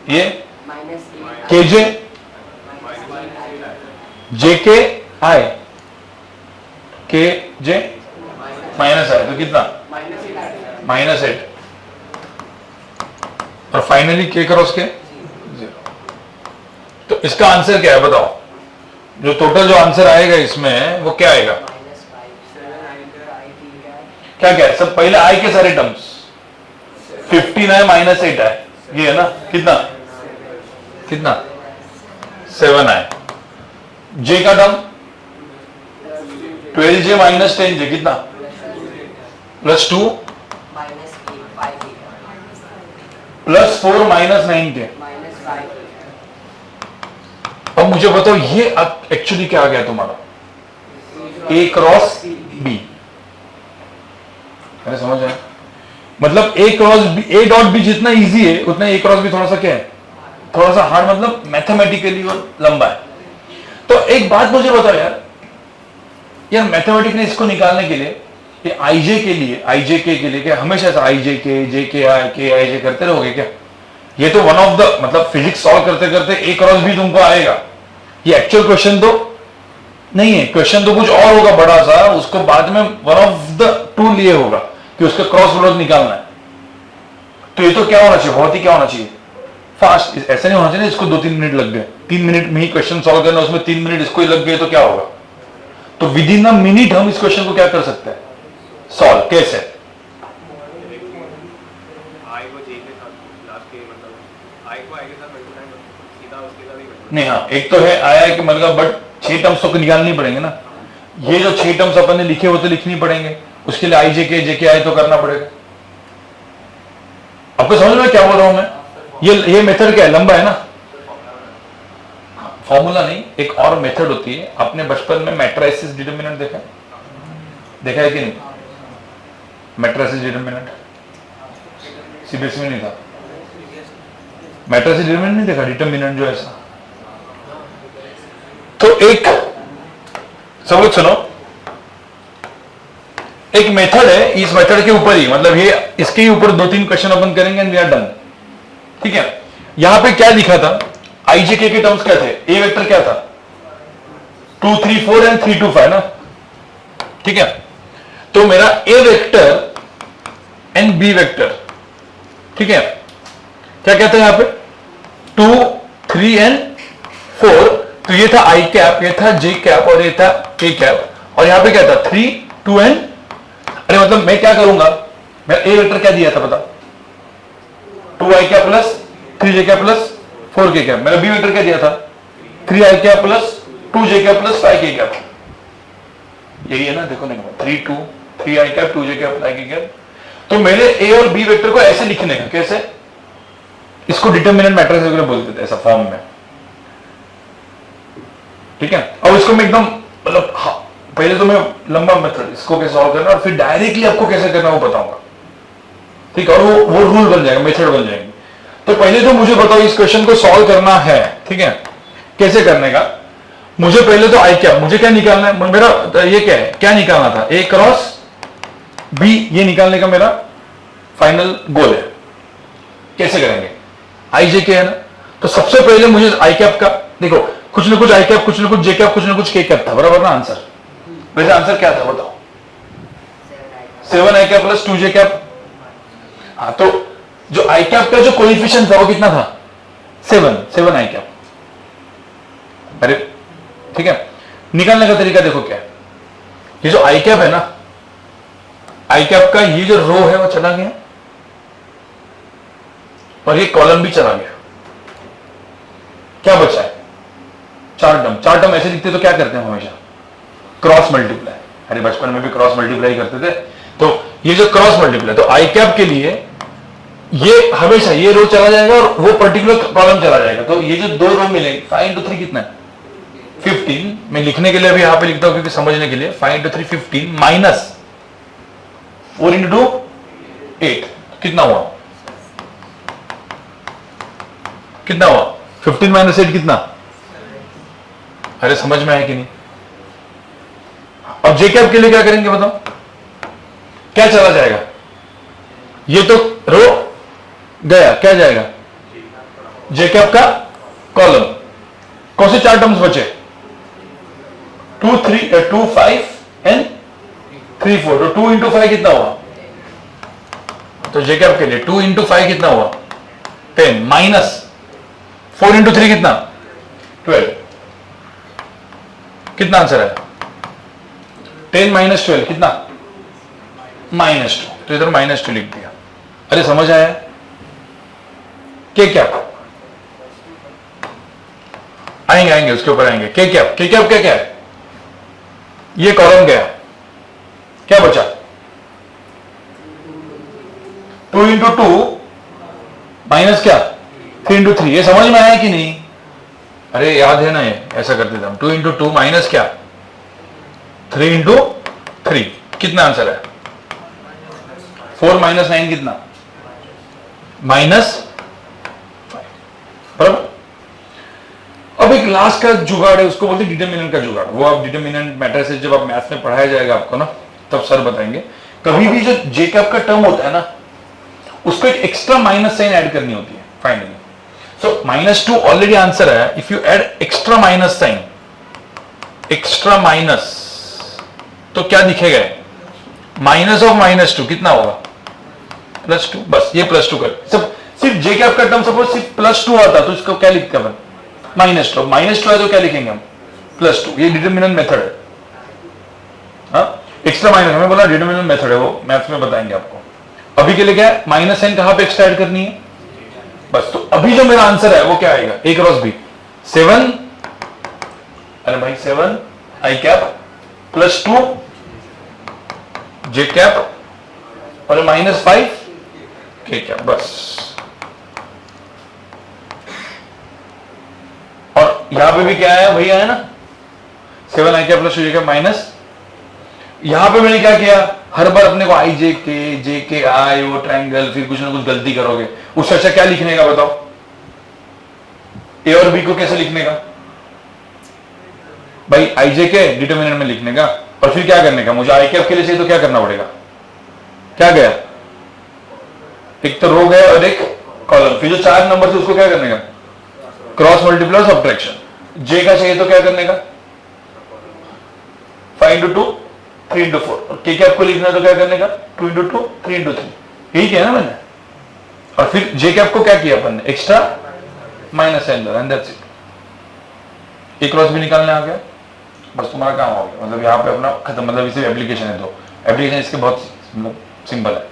Speaker 1: ये के जे जे के आई, के जे माइनस आई, तो कितना -8, और फाइनली के क्रॉस के 0। तो इसका आंसर क्या है बताओ, जो टोटल जो आंसर आएगा इसमें वो क्या आएगा, क्या क्या है सब, पहले आई के सारे टर्म्स 15 है -8 है, ये है ना, कितना 7 है, जे का टर्म 12j -10j कितना +2 +4 -9k। अब मुझे बताओ ये एक्चुअली क्या आ गया तुम्हारा, a क्रॉस b, अरे समझ आया, मतलब a cross b, a dot b जितना इजी है उतना a क्रॉस b थोड़ा सा क्या है, थोड़ा सा हार्ड, मतलब मैथमेटिकली और लंबा है। तो एक बात मुझे बताओ यार मैथमेटिक ने इसको निकालने के लिए, ये आईजे के लिए, आईजे के लिए क्या हमेशा ऐसा आईजे के आई जे करते रहोगे क्या, ये तो वन ऑफ द, मतलब फिजिक्स सॉल्व करते करते ए क्रॉस भी तुमको आएगा, ये एक्चुअल क्वेश्चन तो नहीं है, क्वेश्चन तो कुछ और होगा बड़ा सा, उसको बाद में वन ऑफ द टूल ये होगा कि उसका क्रॉस प्रोडक्ट निकालना है। तो ये तो क्या होना चाहिए, बहुत ही क्या होना चाहिए फास्ट, ऐसा नहीं होना चाहिए इसको 2-3 मिनट लग गए, 3 मिनट में ही क्वेश्चन सॉल्व करना, उसमें 3 मिनट इसको ही लग गए तो क्या होगा। तो विद इन अ मिनट हम इस क्वेश्चन को क्या कर सकते हैं सॉल्व, कैसे, नहीं हाँ एक तो है आया कि मतलब, बट 6 टर्म्स तो निकालनी पड़ेंगे ना, ये जो 6 टर्म्स अपन ने लिखे वो तो लिखनी पड़ेंगे, उसके लिए आई जे के आई तो करना पड़ेगा। आपको समझ में क्या बोल रहा हूं मैं, ये मेथड क्या है, लंबा है ना, फॉर्मूला नहीं, एक और मेथड होती है, आपने बचपन में मैट्रिसेस डिटरमिनेंट देखा है कि नहीं, मैट्रिसेस डिटरमिनेंट सीबीएसई में नहीं था, मैट्रिसेस डिटरमिनेंट नहीं देखा, डिटरमिनेंट जो ऐसा, तो एक सब लोग सुनो, एक मेथड है, इस मेथड के ऊपर ही, मतलब ये इसके ही ऊपर 2-3 क्वेश्चन अपन करेंगे एंड वी आर डन, ठीक है। यहां पे क्या लिखा था, आईजेके के टर्म्स क्या थे, ए वेक्टर क्या था 2, 3, 4 एंड 3, 2, 5 ना, ठीक है। तो मेरा ए वेक्टर एंड बी वेक्टर, ठीक है, क्या कहते हैं यहां पे 2, 3 एंड 4, तो ये था आई कैप, ये था जे कैप और ये था के कैप, और यहां पे क्या था 3 2 एंड, अरे मतलब मैं क्या करूंगा, मैं ए वेक्टर क्या दिया था पता, 2 आई कैप प्लस 3 जे कैप प्लस 4 के कैप, मैंने बी वेक्टर क्या दिया था 3 आई कैप प्लस 2 जे कैप प्लस 5 के कैप, यही है ना, देखो नहीं 3 2 3 आई कैप 2 जे कैप 5 के कैप। तो मेरे ए और बी वेक्टर को ऐसे लिखने का, कैसे, इसको डिटरमिनेंट मैट्रिक्स वगैरह बोलते थे ऐसा फॉर्म में, ठीक है। और इसको मैं एकदम मतलब पहले तो मैं लंबा मेथड इसको कैसे सॉल्व करना और फिर डायरेक्टली आपको कैसे करना वो बताऊंगा, ठीक है, और वो रूल बन जाएगा, मेथड बन जाएंगे। तो पहले तो मुझे बताओ इस क्वेश्चन को सॉल्व करना है, ठीक है, कैसे करने का, मुझे पहले तो आई क्या, मुझे क्या निकालना है, मेरा ये क्या है, क्या निकालना था, ए क्रॉस बी, ये निकालने का मेरा फाइनल गोल है। कैसे करेंगे, आई जे के है ना, तो सबसे पहले मुझे आई कैप का, देखो कुछ ना कुछ आई कैप, कुछ ना कुछ जे कैप, कुछ ना कुछ के कैप था, बराबर ना आंसर, वैसे आंसर क्या था बताओ, 7 आई कैप प्लस 2 जे कैप। हाँ, तो जो आई कैप का जो कोएफिशिएंट था वो कितना था 7 आई कैप, अरे ठीक है। निकालने का तरीका देखो क्या है, ये जो आई कैप है ना, आई कैप का ये जो रो है वो चला गया और ये कॉलम भी चला गया, क्या बचा है 4 टर्म। 4 टर्म ऐसे लिखते तो क्या करते हैं हमेशा, क्रॉस मल्टीप्लाई, अरे बचपन में भी क्रॉस मल्टीप्लाई करते थे, तो ये जो क्रॉस मल्टीप्लाई, तो आई कैप के लिए ये हमेशा ये रो चला जाएगा और वो पर्टिकुलर कॉलम चला जाएगा, तो ये जो 2 रो मिलेंगे 5 into 3 कितना है 15, मैं लिखने के लिए अभी यहां पे लिखता हूं क्योंकि समझने के लिए, 5 into 3 15 माइनस 4 into 8 कितना हुआ, कितना हुआ 15 माइनस 8 कितना, अरे समझ में आया कि नहीं। अब जे कैप के लिए क्या करेंगे बताओ, क्या चला जाएगा, ये तो रो गया, क्या जाएगा जे कैप का कॉलम, कौन से 4 टर्म्स बचे 2 3 2 5 एंड 3 4, तो 2 into 5 कितना हुआ, तो जे कैप के लिए 2 into 5 कितना हुआ 10 माइनस 4 into 3 कितना 12, कितना आंसर है 10 माइनस 12 कितना -2, तो इधर -2 लिख दिया। अरे समझ आया, के कैप आएंगे उसके ऊपर आएंगे, के कैप क्या है, ये कॉलम गया, क्या बचा 2 into 2 माइनस क्या 3 into 3, ये समझ में आया कि नहीं, अरे याद है ना, ये ऐसा करते थे हम, 2 into 2 माइनस क्या 3 into 3, कितना आंसर है 4 माइनस 9 कितना -5, बराबर। अब एक लास्ट का जुगाड़ है, उसको बोलते हैं डिटरमिनेंट का जुगाड़, वो आप डिटरमिनेंट मैट्रिसेस जब आप मैथ्स में पढ़ाया जाएगा आपको ना, तब सर बताएंगे। कभी भी जो जे कैप का टर्म होता है ना, उसको एक एक्स्ट्रा माइनस साइन ऐड करनी होती है फाइनली, सो -2 ऑलरेडी आंसर है, if you add extra minus sign, extra minus, तो क्या दिखेगा माइनस ऑफ -2 कितना होगा +2, बस ये +2 कर, सब सिर्फ जे कैप का टर्म सपोज सिर्फ +2 आता तो इसको क्या लिखते हैं -2, -2 है तो क्या लिखेंगे हम +2, ये डिटरमिनेंट मेथड है, हाँ एक्स्ट्रा माइनस, हमें बोला डिटरमिनेंट मेथड है, वो मैथ्स में बताएंगे आपको। अभी के लिए क्या है, माइनस साइन कहां पे एक्स्ट्रा ऐड करनी है बस, तो अभी जो मेरा आंसर है वो क्या आएगा, ए क्रॉस बी 7, अरे भाई 7 आई कैप +2 जे कैप और -5 के कैप, बस। और यहां पे भी क्या है, वही आया ना 7 आई कैप +2 जे कैप माइनस, यहां पे मैंने क्या किया, हर बार अपने को आई जे के आई वो ट्रायंगल, फिर कुछ ना कुछ गलती करोगे, उससे अच्छा क्या लिखने का बताओ, ए और बी को कैसे लिखने का भाई, आई जे के डिटरमिनेंट में लिखने का, और फिर क्या करने का, मुझे आई कैप के लिए चाहिए तो क्या करना पड़ेगा, क्या गया एक तो रो गया और एक कॉलम, फिर जो 4 नंबर थे उसको क्या करने का क्रॉस मल्टीप्लाई और सब्ट्रैक्शन, जे का चाहिए तो क्या करने का 5 into 2 3 into 4, और के कैप को लिखना तो क्या करने का 2 into 2 3 into 3, यही किया ना मैंने, और फिर जे कैप को क्या किया अपन ने extra minus sign, and that's it. A cross B निकालने आ गया, बस तुम्हारा काम हो गया। मतलब यहाँ पे अपना खत्म, मतलब इसे एप्लीकेशन है, तो एप्लीकेशन इसके बहुत मतलब सिंपल है।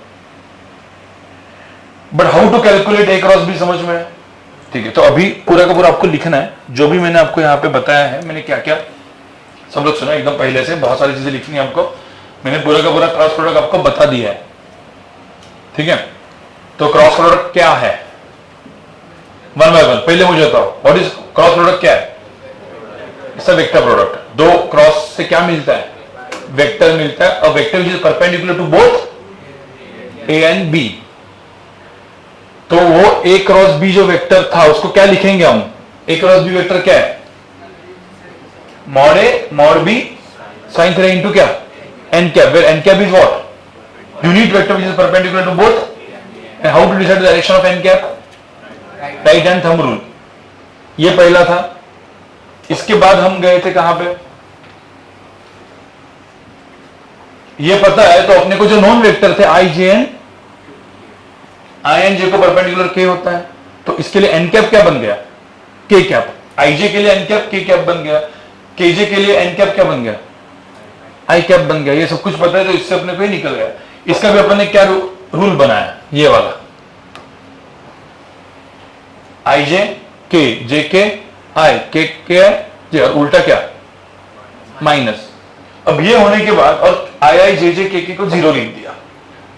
Speaker 1: But how to calculate A cross B समझ में है? ठीक है, तो अभी पूरा का पूरा आपको लिखना है जो भी मैंने आपको यहाँ पे बताया है। मैंने क्या क्या सब लोग सुना एकदम पहले से, बहुत सारी चीजें लिखनी है आपको। मैंने पूरा का पूरा क्रॉस प्रोडक्ट आपको बता दिया है, ठीक है। तो क्रॉस प्रोडक्ट क्या है, वन बाय वन पहले मुझे बताओ, व्हाट इज क्रॉस प्रोडक्ट क्या है? It's a vector product. दो क्रॉस से क्या मिलता है? वेक्टर मिलता है। A vector which is perpendicular to both A and B. तो वो ए क्रॉस बी जो वेक्टर था उसको क्या लिखेंगे हम? ए क्रॉस बी वेक्टर क्या है? Mod A mod B sine theta into क्या? N cap, where N cap is what? Unit vector which is perpendicular to both. And how to decide the direction of N cap? Right hand thumb rule. ये पहला था। इसके बाद हम गए थे कहां पे? ये पता है तो अपने को जो नॉन वेक्टर थे आई जे एन, आई एन जे को परपेंडिकुलर के होता है, तो इसके लिए एन कैप क्या बन गया? के कैप। आई जे के लिए एन कैप के कैप बन गया, के जे के लिए एन कैप क्या बन गया? आई कैप बन गया। ये सब कुछ पता है तो इससे अपने को ही निकल गया। इसका भी अपन ने क्या रूल बनाया? ये वाला आई जे के आई के आई जे, और उल्टा क्या? माइनस। अब ये होने के बाद और आई जे के को जीरो लिख दिया।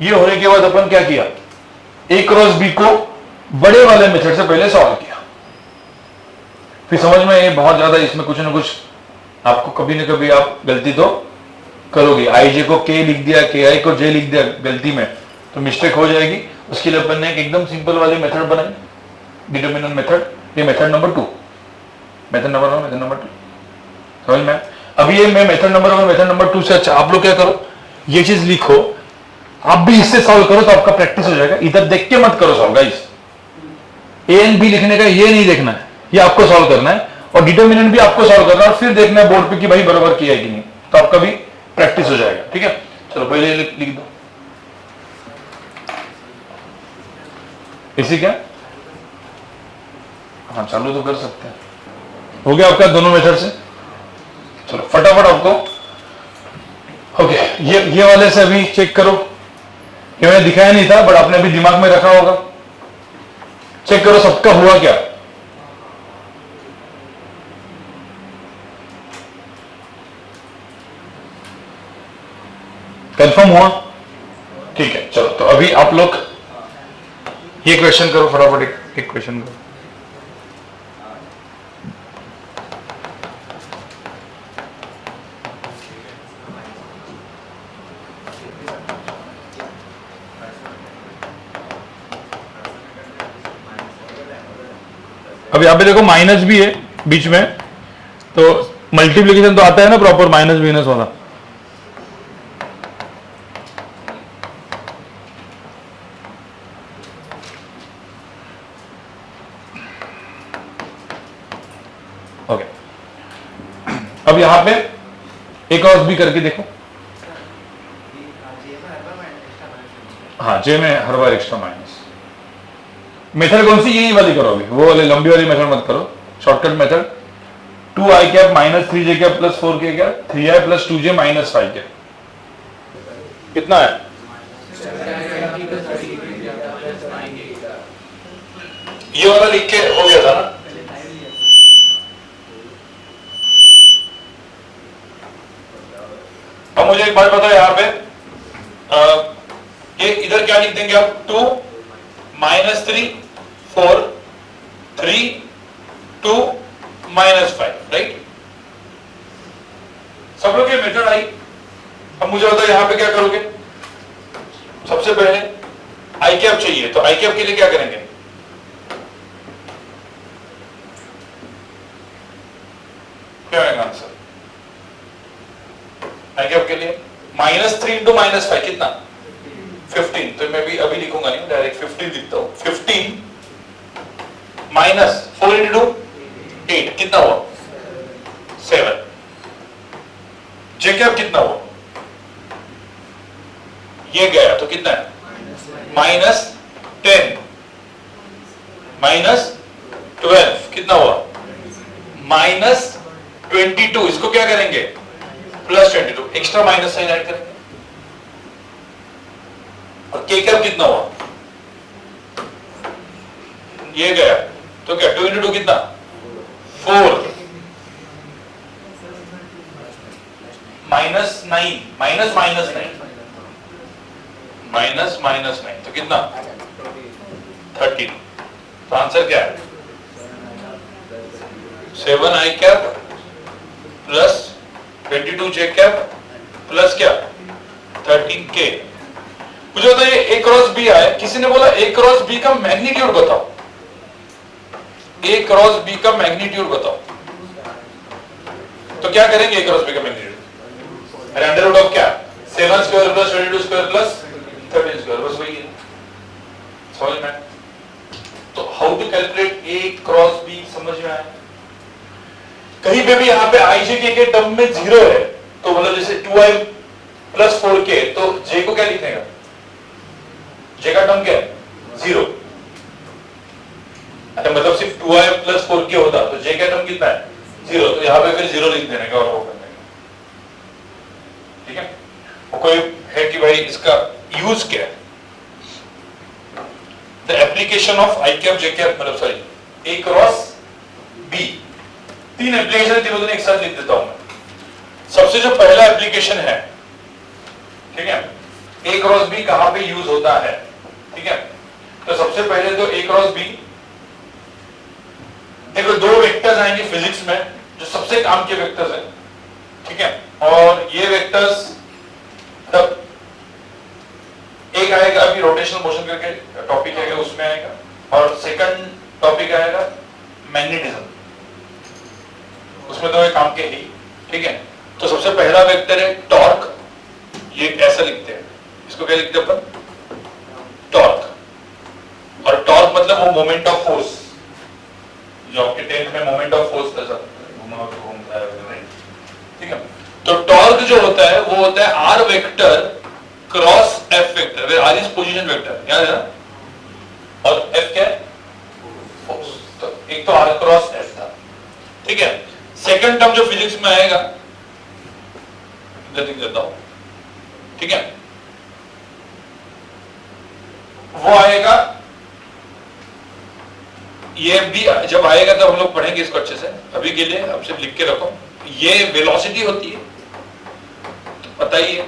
Speaker 1: ये होने के बाद अपन क्या किया? ए क्रॉस बी को बड़े वाले मेथड से पहले सॉल्व किया। फिर समझ में ये बहुत ज्यादा, इसमें कुछ ना कुछ आपको कभी ना कभी आप गलती तो करोगे। आई जे को के लिख दिया, के आई को जे लिख दिया गलती में, तो मिस्टेक हो जाएगी। उसके लिए अपन ने एक एकदम सिंपल वाली मेथड बनाई, डिटरमिनेंट मेथड। ये method number 2, method number 1, method number 2, समझ में? अभी ये मैं मेथड नंबर 1 मेथड नंबर 2 से अच्छा आप लोग क्या करो, ये चीज लिखो, आप भी इससे सॉल्व करो तो आपका प्रैक्टिस हो जाएगा। इधर देख के मत करो solve guys. A and B लिखने का ये नहीं देखना है, ये आपको सॉल्व करना है। और डिटरमिनेंट भी आपको सॉल्व करना है, और फिर देखना है बोर्ड पे कि भाई बराबर किया है कि नहीं, तो आपका भी प्रैक्टिस हो जाएगा। ठीक है, चलो पहले लिख दो इसी क्या। हाँ चालू तो कर सकते हैं। हो गया आपका दोनों मेथड से? चलो फटाफट आपको ओके ये वाले से अभी चेक करो। ये मैंने दिखाया नहीं था बट आपने अभी दिमाग में रखा होगा। चेक करो सबका हुआ क्या। कंफर्म हुआ? ठीक है, चलो तो अभी आप लोग ये क्वेश्चन करो फटाफट। एक क्वेश्चन करो। अब यहां पे देखो माइनस भी है बीच में, तो मल्टीप्लिकेशन तो आता है ना प्रॉपर माइनस माइनस वाला। ओके अब यहां पे एक और भी करके देखो। हाँ जे में हर बार एक्स्ट्रा माइनस। मेथड कौन सी? यही वाली करो अभी, वो वाली लंबी वाली मेथड मत करो, shortcut method. 2i cap minus 3j cap plus 4k cap 3i plus 2j minus 5k कितना है? ये वाला लिख के हो गया था ना। अब मुझे एक बात बताओ यहाँ पे ये इधर क्या लिख देंगे आप? 2 माइनस 3 4 3 2 माइनस 5, राइट? सब लोग ये मेथड आई। अब मुझे बताओ यहां पे क्या करोगे? सबसे पहले आई कैप चाहिए, तो आई कैप के लिए क्या करेंगे? क्या आएगा आंसर आई कैप के लिए? माइनस 3 इंटू माइनस 5 कितना? 15। तो मैं भी अभी लिखूंगा नहीं, डायरेक्ट 15 लिखता हूं। 15 माइनस 4 इंटू 8 कितना हुआ? 7। जे कैप कितना हुआ? ये गया तो कितना है? माइनस 10 माइनस 12 कितना हुआ? माइनस
Speaker 2: 22, इसको क्या करेंगे plus 22, extra minus sign add करेंगे और के कैप कितना हुआ ये गया तो क्या 2 into 2 कितना 4 minus 9 minus minus 9 minus minus 9 तो कितना 13। तो आंसर क्या है 7i cap plus 22j cap plus क्या 13k। मुझे होता है a क्रॉस b आया, किसी ने बोला a क्रॉस b का मैग्नीट्यूड बताओ, a क्रॉस b का मैग्नीट्यूड बताओ, तो क्या करेंगे a क्रॉस b का मैग्नीट्यूड अरे अंडर रूट ऑफ क्या 7 square plus 22 square plus 13 square, बस वही है समझ में। तो how to calculate a cross b समझ में आया। कहीं पे भी यहाँ पे ij के टर्म में 0 है तो मतलब जैसे 2i प्लस 4k तो j को क्या लिखेगा j का टर्म क्या है 0। अच्छा मतलब सिर्फ 2i प्लस 4k होता तो j का टर्म कितना है 0, तो यहाँ पे फिर 0 लिख देने का और वो करने का, ठीक है। और कोई है कि भाई इसका यूज क्या है, the application of I cap J cap मतलब सॉरी ए क्रॉस बी, 3 एप्लीकेशन तीनों दिन एक साथ लिख देता हूं मैं। सबसे जो पहला एप्लीकेशन है ठीक है ए क्रॉस बी कहां पे यूज होता है, ठीक है। तो सबसे पहले तो ए क्रॉस बी देखो 2 वेक्टर्स आएंगे फिजिक्स में जो सबसे काम के वेक्टर्स हैं, ठीक है। और ये वेक्टर्स तब एक आएगा अभी रोटेशनल मोशन करके टॉपिक आएगा उसमें आएगा, और सेकंड टॉपिक आएगा मैग्नेटिज्म, उसमें तो ये काम के ही, ठीक है। तो सबसे पहला वेक्टर है टॉर्क, ये ऐसा लिखते हैं, इसको क्या लिखते हैं अपन टॉर्क, और टॉर्क मतलब वो मोमेंट ऑफ फोर्स जो आपके 10th में मोमेंट ऑफ फोर्स था घूमता है, ठीक है। तो टॉर्क जो होता है वो होता है R vector cross F vector, where R is position vector, याद है ना, और एफ क्या है फोर्स। तो एक तो आर क्रॉस एफ था, ठीक है। सेकंड टर्म जो फिजिक्स में आएगा लिख देता हूं, ठीक है, वो आएगा, ये भी जब आएगा तब हम लोग पढ़ेंगे इसको अच्छे से, अभी के लिए अब सिर्फ लिख के रखो। ये वेलोसिटी होती है तो पता ही है,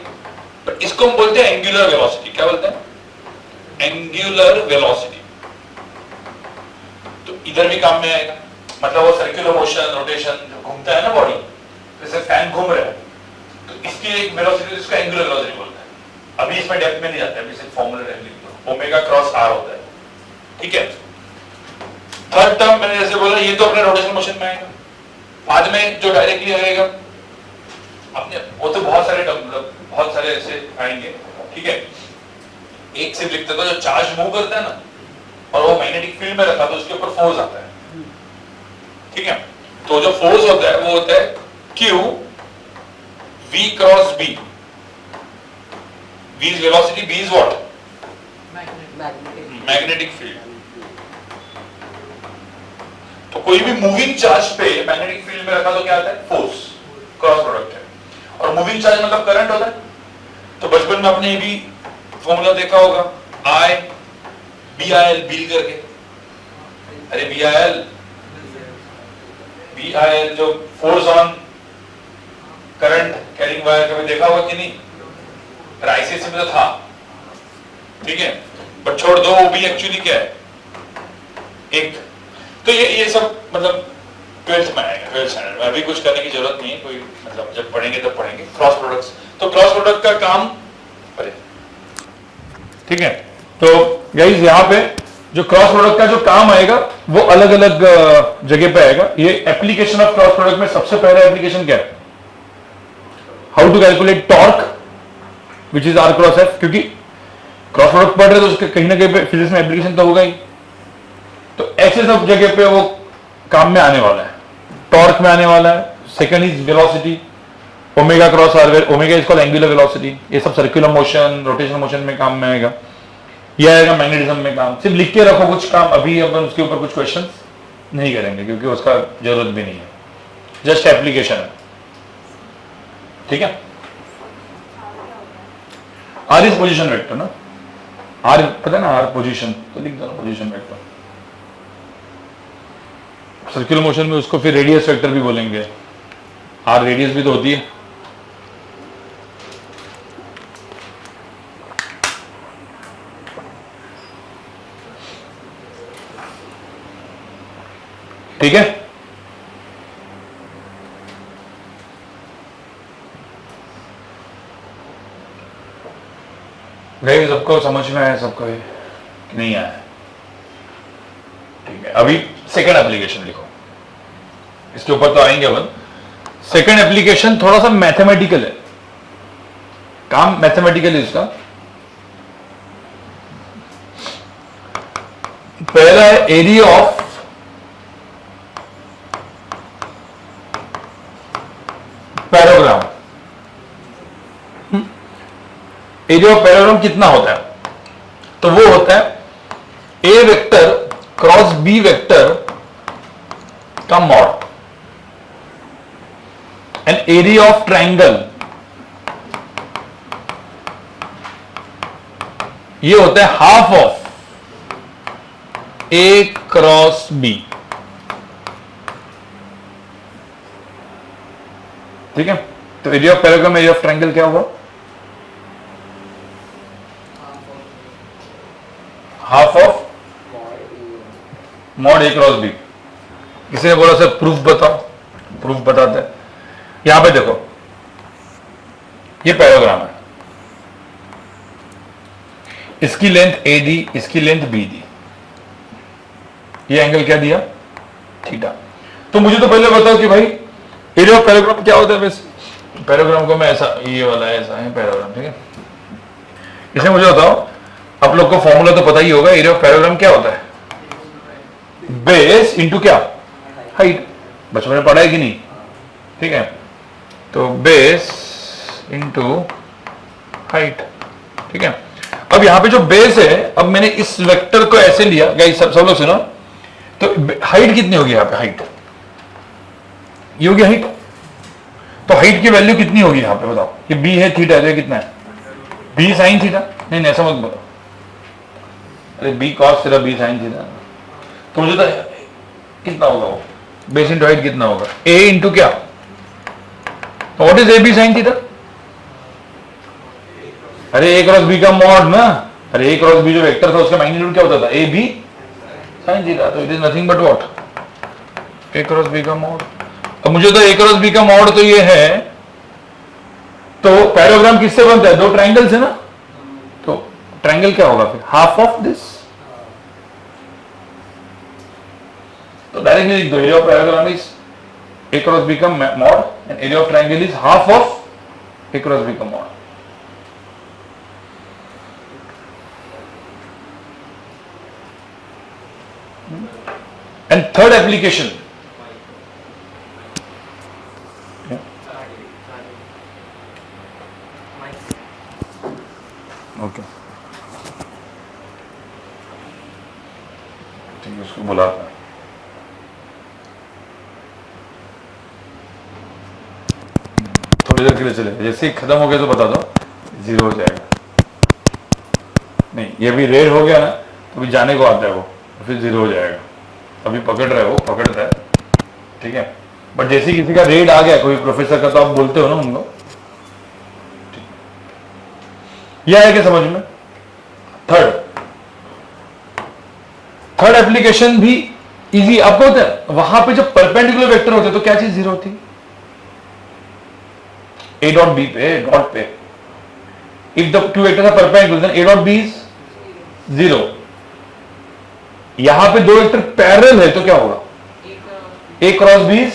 Speaker 2: पर इसको हम बोलते हैं एंगुलर वेलोसिटी। क्या बोलते हैं एंगुलर वेलोसिटी। तो इधर भी काम में आएगा, मतलब वो सर्कुलर मोशन रोटेशन जो घूमता है ना बॉडी, जैसे फैन घूम रहा है तो इसकी एक वेलोसिटी इसको एंगुलर वेलोसिटी बोलते हैं। अभी इसमें डेप्थ में नहीं जाते, अभी सिर्फ फॉर्मूला ओमेगा क्रॉस आर होता है, ठीक है। थर्ड टर्म मैंने जैसे बोला ये तो अपने रोटेशनल मोशन में आएगा, बाद में जो डायरेक्टली आएगा अपने वो तो बहुत सारे टर्म मतलब बहुत सारे ऐसे आएंगे, ठीक है। एक सिर्फ लिखते तो जो चार्ज मूव करता है ना और वो मैग्नेटिक फील्ड में रखा तो उसके ऊपर फोर्स आता है, ठीक है। तो जो फोर्स होता है वो होता है Q V cross B, V is velocity, B is what magnetic field. तो कोई भी मूविंग चार्ज पे मैग्नेटिक फील्ड में रखा तो क्या आता है फोर्स, क्रॉस प्रोडक्ट है। और मूविंग चार्ज मतलब करंट होता है। तो बचपन में आपने ये भी फॉर्मूला देखा होगा I BIL बील करके, अरे BIL जो force on current carrying wire कभी देखा होगा कि नहीं, आईसीएससी में तो था, ठीक है, पर छोड़ दो, वो भी एक्चुअली क्या है एक। तो ये सब मतलब 12th में आएगा, 12th स्टैंडर्ड में, अभी कुछ करने की जरूरत नहीं है कोई, मतलब जब पढ़ेंगे तब पढ़ेंगे क्रॉस प्रोडक्ट्स। तो क्रॉस प्रोडक्ट का काम पढ़े,
Speaker 1: ठीक है। तो गाइस यहाँ पे जो क्रॉस प्रोडक्ट का जो काम आएगा वो अलग अलग जगह पे आएगा। ये एप्लीकेशन ऑफ क्रॉस प्रोडक्ट में सबसे पहला एप्लीकेशन क्या है, how to calculate torque which is R cross F, क्योंकि क्रॉस प्रोडक्ट पढ़ रहे तो उसके कहीं ना कहीं पे फिजिक्स में एप्लीकेशन तो होगा ही। तो ऐसे सब जगह पे वो काम में आने वाला है, टॉर्क में आने वाला है। Second is velocity, omega cross R, omega is called angular velocity. ये सब सर्कुलर मोशन रोटेशनल मोशन में काम में आएगा। ये आएगा मैग्नेटिज्म में काम। सिर्फ लिख के रखो कुछ काम, अभी अपन उसके ऊपर कुछ क्वेश्चन नहीं करेंगे क्योंकि उसका जरूरत भी नहीं है। जस्ट एप्लीकेशन है, ठीक है। आर इज पोजीशन वेक्टर ना, आर पता है ना, आर पोजीशन, तो लिख दो पोजीशन वेक्टर। सर्कुलर मोशन में उसको फिर रेडियस वेक्टर भी बोलेंगे, आर रेडियस भी तो होती है। ठीक है, भाई सबको समझ में आया, सबको नहीं आया? ठीक है, अभी सेकंड एप्लीकेशन लिखो, इसके ऊपर तो आएंगे अपन। सेकंड एप्लीकेशन थोड़ा सा मैथमेटिकल है, काम मैथमेटिकल है इसका। पहला है area of parallelogram. Area of parallelogram कितना होता है? तो वो होता है A vector cross B vector का mod. And area of triangle ये होता है half of A cross B, ठीक है। तो area of parallelogram area of triangle क्या होगा? Half of mod A cross B. किसी ने बोला सर प्रूफ बताओ, प्रूफ बताते हैं। यहां पे देखो, ये पैराग्राम है, इसकी लेंथ ए दी, इसकी लेंथ बी दी, ये एंगल क्या दिया? थीटा। तो मुझे तो पहले बताओ कि भाई एरिया ऑफ पैराग्राम क्या होता है? वैसे पैराग्राम को मैं ऐसा, ये वाला ऐसा है पैराग्राम, ठीक है। इसमें मुझे बताओ, आप लोग को फॉर्मूला तो पता ही होगा, एरिया ऑफ पैराग्राम क्या होता है? बेस इंटू क्या? हाइट। बचपन में पढ़ा है कि नहीं? ठीक है, तो बेस इंटू हाइट, ठीक है। अब यहां पे जो बेस है, अब मैंने इस वेक्टर को ऐसे लिया, गाइस सब लोग सुनो, तो हाइट कितनी होगी यहां पे? हाइट ये होगी हाइट। तो हाइट की वैल्यू कितनी होगी यहां पे बताओ? ये बी है, थीटा है, तो ये कितना है? B sine theta. नहीं ऐसा मत बताओ, अरे B cos theta, B sine theta. तो मुझे तो कितना होगा वो? बेस इंटू हाइट कितना होगा? ए इंटू क्या? What is A B sine theta? अरे ए क्रॉस बी का मॉड ना। अरे ए क्रॉस बी जो वेक्टर था उसका मैग्नीट्यूड क्या होता था? A B sine theta. तो it is nothing but what? A cross B का मॉड। अब मुझे तो ए क्रॉस बी का मॉड तो ये है, तो पैराग्राम किससे बनता है? दो ट्राइंगल से ना। तो ट्राइंगल क्या होगा फिर? Half of this. तो डायरेक्टली लिख दो, area of parallelogram is A cross B का mod and area of triangle is half of A cross B का mod. And third application, okay, ठीक है, उसको बुलाता है। थोड़ी देर के लिए चलेगा, जैसे ही खत्म हो गया तो बता दो, जीरो हो जाएगा। नहीं ये भी रेड हो गया ना, तो भी जाने को आता है वो, फिर जीरो हो जाएगा। अभी पकड़ रहे हो, पकड़ रहा है, ठीक है। बट जैसे किसी का रेड आ गया, कोई प्रोफेसर का, तो आप बोलते हो ना उनको। यह है कि समझ में? थर्ड एप्लीकेशन भी इजी आपको होता है। वहां पे जब परपेंडिकुलर वेक्टर होते तो क्या चीज जीरो होती? ए डॉट बी पे, डॉट पे। If the two vectors are perpendicular then A dot B is zero. यहां पे दो वेक्टर पैरेलल है तो क्या होगा? A cross B is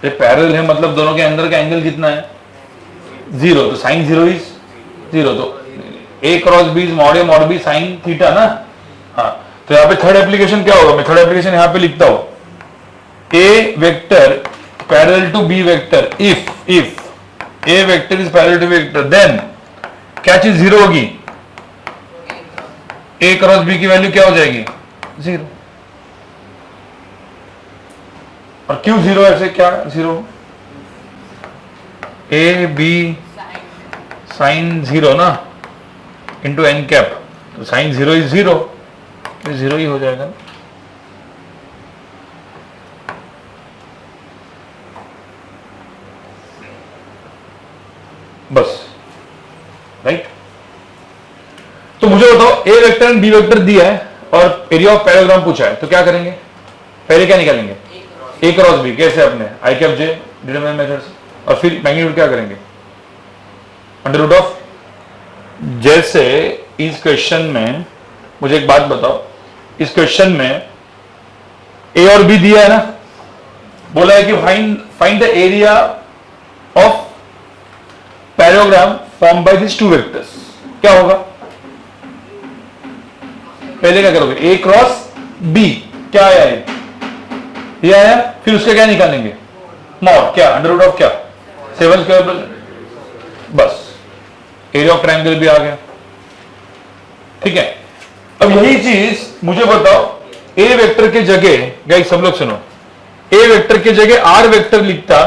Speaker 1: parallel है, मतलब दोनों के अंदर का एंगल कितना है? जीरो। तो साइन जीरो इज जीरो। तो A cross B is mod A mod B sine theta ना। हाँ, तो यहां पे थर्ड एप्लीकेशन क्या होगा? मैं थर्ड एप्लीकेशन यहां पे लिखता हूं, A vector parallel to B vector if A vector is parallel to B vector, then क्या चीज जीरो होगी? ए क्रॉस बी की वैल्यू क्या हो जाएगी? जीरो। और क्यों जीरो ऐसे, क्या zero? A B sine zero ना इंटू एन कैप, तो साइन जीरो इज जीरो, तो जीरो ही हो जाएगा ना। बस, राइट। तो मुझे बताओ A vector and B vector दिया है और एरिया ऑफ पैराग्राम पूछा है, तो क्या करेंगे? पहले क्या निकालेंगे? A cross B. कैसे? अपने I cap J determinant method से। और फिर मैग्नीट्यूड क्या करेंगे? Under root of. जैसे इस क्वेश्चन में मुझे एक बात बताओ, इस क्वेश्चन में ए और बी दिया है ना, बोला है कि find the area of parallelogram form by this two vectors. क्या होगा? पहले क्या करोगे? A cross B. क्या आया? ये आया। फिर उसका क्या निकालेंगे? मॉड। क्या? अंडर रूट ऑफ क्या? 7 स्क्वायर प्लस। बस, एरिया ऑफ ट्रायंगल भी आ गया। ठीक है। अब यही चीज मुझे बताओ, ए वेक्टर के जगह, गाइस सब लोग सुनो, ए वेक्टर के जगह आर वेक्टर लिखता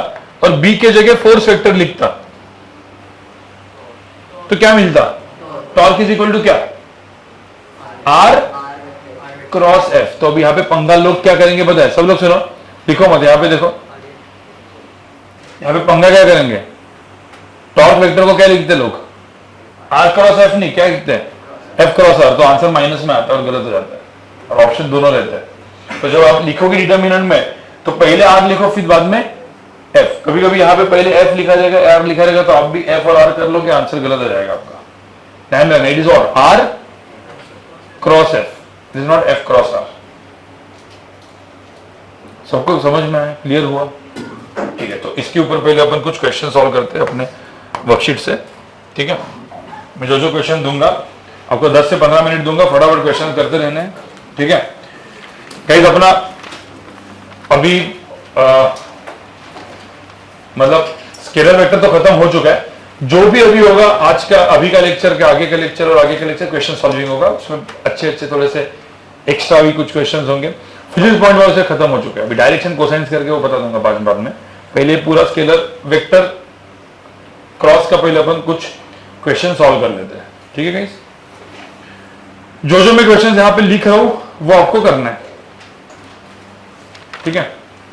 Speaker 1: और बी के जगह फोर्स वेक्टर लिखता, तो क्या मिलता? टॉर्क इज इक्वल टू क्या? R cross F. तो अभी यहां पे पंगा लोग क्या करेंगे पता है? सब लोग सुनो, लिखो मत, यहां पे देखो, यहां पे पंगा क्या करेंगे? टॉर्क वेक्टर को क्या लिखते लोग? आर क्रॉस एफ नहीं, क्या लिखते हैं? F cross R. तो आंसर माइनस में आता है और गलत हो जाता है, और ऑप्शन दोनों रहता है। तो जब आप लिखोगे डिटर्मिनेंट में, तो पहले आर लिखो फिर बाद में एफ। कभी कभी यहां पे पहले एफ लिखा जाएगा, आर लिखा रहेगा, तो आप भी एफ और आर कर लोगे, आंसर गलत हो जाएगा आपका। ध्यान रखना, इट इज और R cross F, it is not F cross R. सबको समझ में आया? क्लियर हुआ? ठीक है। तो इसके ऊपर पहले अपन कुछ क्वेश्चन सॉल्व करते हैं अपने वर्कशीट से। ठीक है। मैं जो जो क्वेश्चन दूंगा आपको 10 से 15 मिनट दूंगा, फटाफट क्वेश्चन करते रहने हैं। ठीक है गाइस। अपना अभी मतलब स्केलर वेक्टर तो खत्म हो चुका है। जो भी अभी होगा आज का, अभी का लेक्चर के आगे का लेक्चर और आगे का लेक्चर क्वेश्चन सॉल्विंग होगा, उसमें अच्छे अच्छे थोड़े से एक्स्ट्रा भी कुछ क्वेश्चंस होंगे। फिजिक्स पॉइंट वाले से खत्म हो चुका है। अभी डायरेक्शन कोसाइंस करके वो बता दूंगा बाद में। पहले पूरा स्केलर वेक्टर क्रॉस का पहले अपन कुछ क्वेश्चन सॉल्व कर लेते हैं। ठीक है गाइस। जो जो मैं क्वेश्चन यहां पे लिख रहा हूं वो आपको करना है। ठीक है।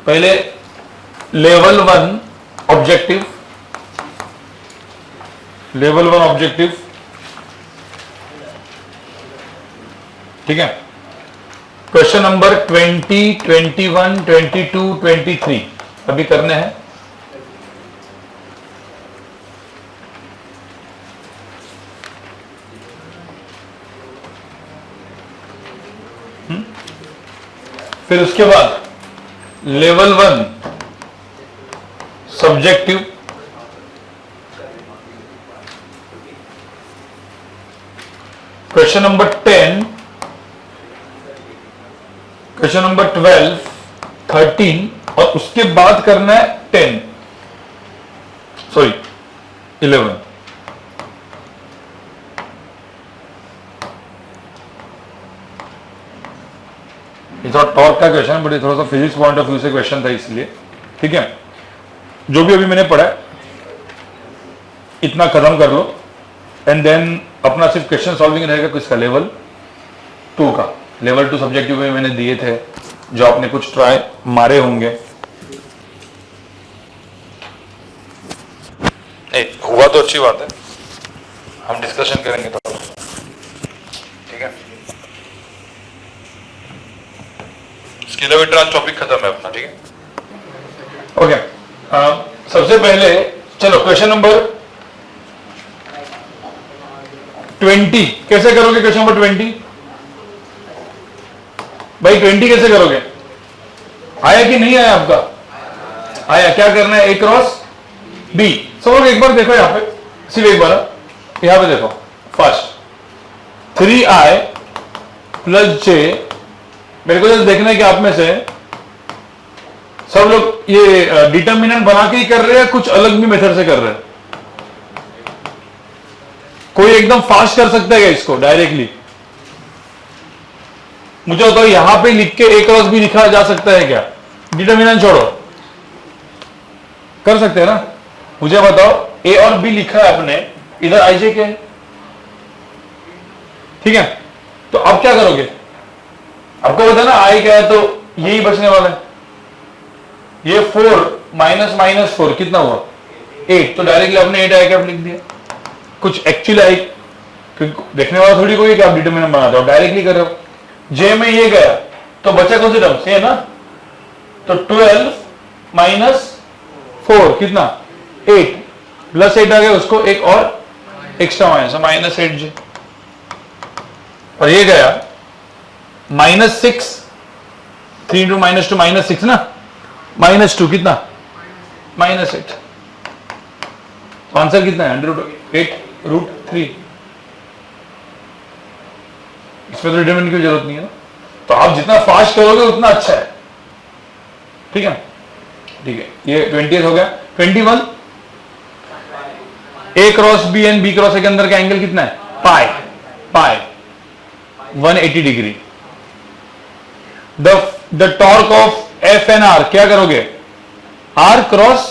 Speaker 1: पहले लेवल 1 ऑब्जेक्टिव, लेवल 1 ऑब्जेक्टिव। ठीक है। क्वेश्चन नंबर 20, 21, 22, 23 अभी करने हैं। फिर उसके बाद level 1 subjective, question number 10, question number 12, 13 और उसके बाद करना है 11। ये थोड़ा टॉर्क का क्वेश्चन है, बट ये थोड़ा सा फिजिक्स पॉइंट ऑफ व्यू से क्वेश्चन था इसलिए। ठीक है। जो भी अभी मैंने पढ़ा है इतना खत्म कर लो, एंड देन अपना सिर्फ क्वेश्चन सॉल्विंग रहेगा किसका? लेवल 2 का। लेवल 2 सब्जेक्टिव में मैंने दिए थे, जो आपने कुछ ट्राई मारे होंगे। हुआ तो अच्छी बात है, हम डिस्कशन करेंगे थोड़ा। ठीक है। स्केलर वेक्टर आज टॉपिक खत्म है अपना। ठीक है। ओके। सबसे पहले चलो क्वेश्चन नंबर 20 कैसे करोगे? क्वेश्चन नंबर 20 भाई 20 कैसे करोगे? आया कि नहीं आया आपका? आया। क्या करना है? A cross B. सब लोग एक बार देखो यहां पे, सिर्फ एक बार यहां पे देखो। फर्स्ट 3i + j, मेरे को जस्ट देखना है कि आप में से सब लोग ये डिटर्मिनेंट बना के ही कर रहे हैं, कुछ अलग भी मेथड से कर रहे हैं। कोई एकदम फास्ट कर सकता है क्या इसको डायरेक्टली? मुझे बताओ, यहां पे लिख के ए क्रॉस बी लिखा जा सकता है क्या? डिटर्मिनेंट छोड़ो, कर सकते हैं ना। मुझे बताओ ए और बी लिखा है आपने, इधर आई जे के है, ठीक है। तो अब क्या करोगे, आपको पता है ना आई क्या है, तो यही बचने वाला है। ये 4 माइनस माइनस 4 कितना हुआ 8, तो डायरेक्टली आपने 8 आई कैप लिख दिया। कुछ एक्चुअली आई देखने वाला थोड़ी कोई कि आप डिटरमिनेंट बनाते हो, डायरेक्टली कर रहे हो। जे में ये गया तो बचा कौन सी टर्म्स, ये ना, तो 12 माइनस 4 कितना 8, प्लस 8 आ गया, उसको एक और एक्स्ट्रा माइनस माइनस 8 जे, और ये गया -6, 3 इंटू -2 -6 ना, -2 कितना -8, तो आंसर कितना है 8√3। इसमें तो डिटरमिनेंट की जरूरत नहीं है ना, तो आप जितना फास्ट करोगे उतना अच्छा है, ठीक है। ठीक है, ये 20 हो गया। 21 A cross B and B cross A के अंदर का एंगल कितना है pi, pi 180 degree. The torque of F and R क्या करोगे, आर क्रॉस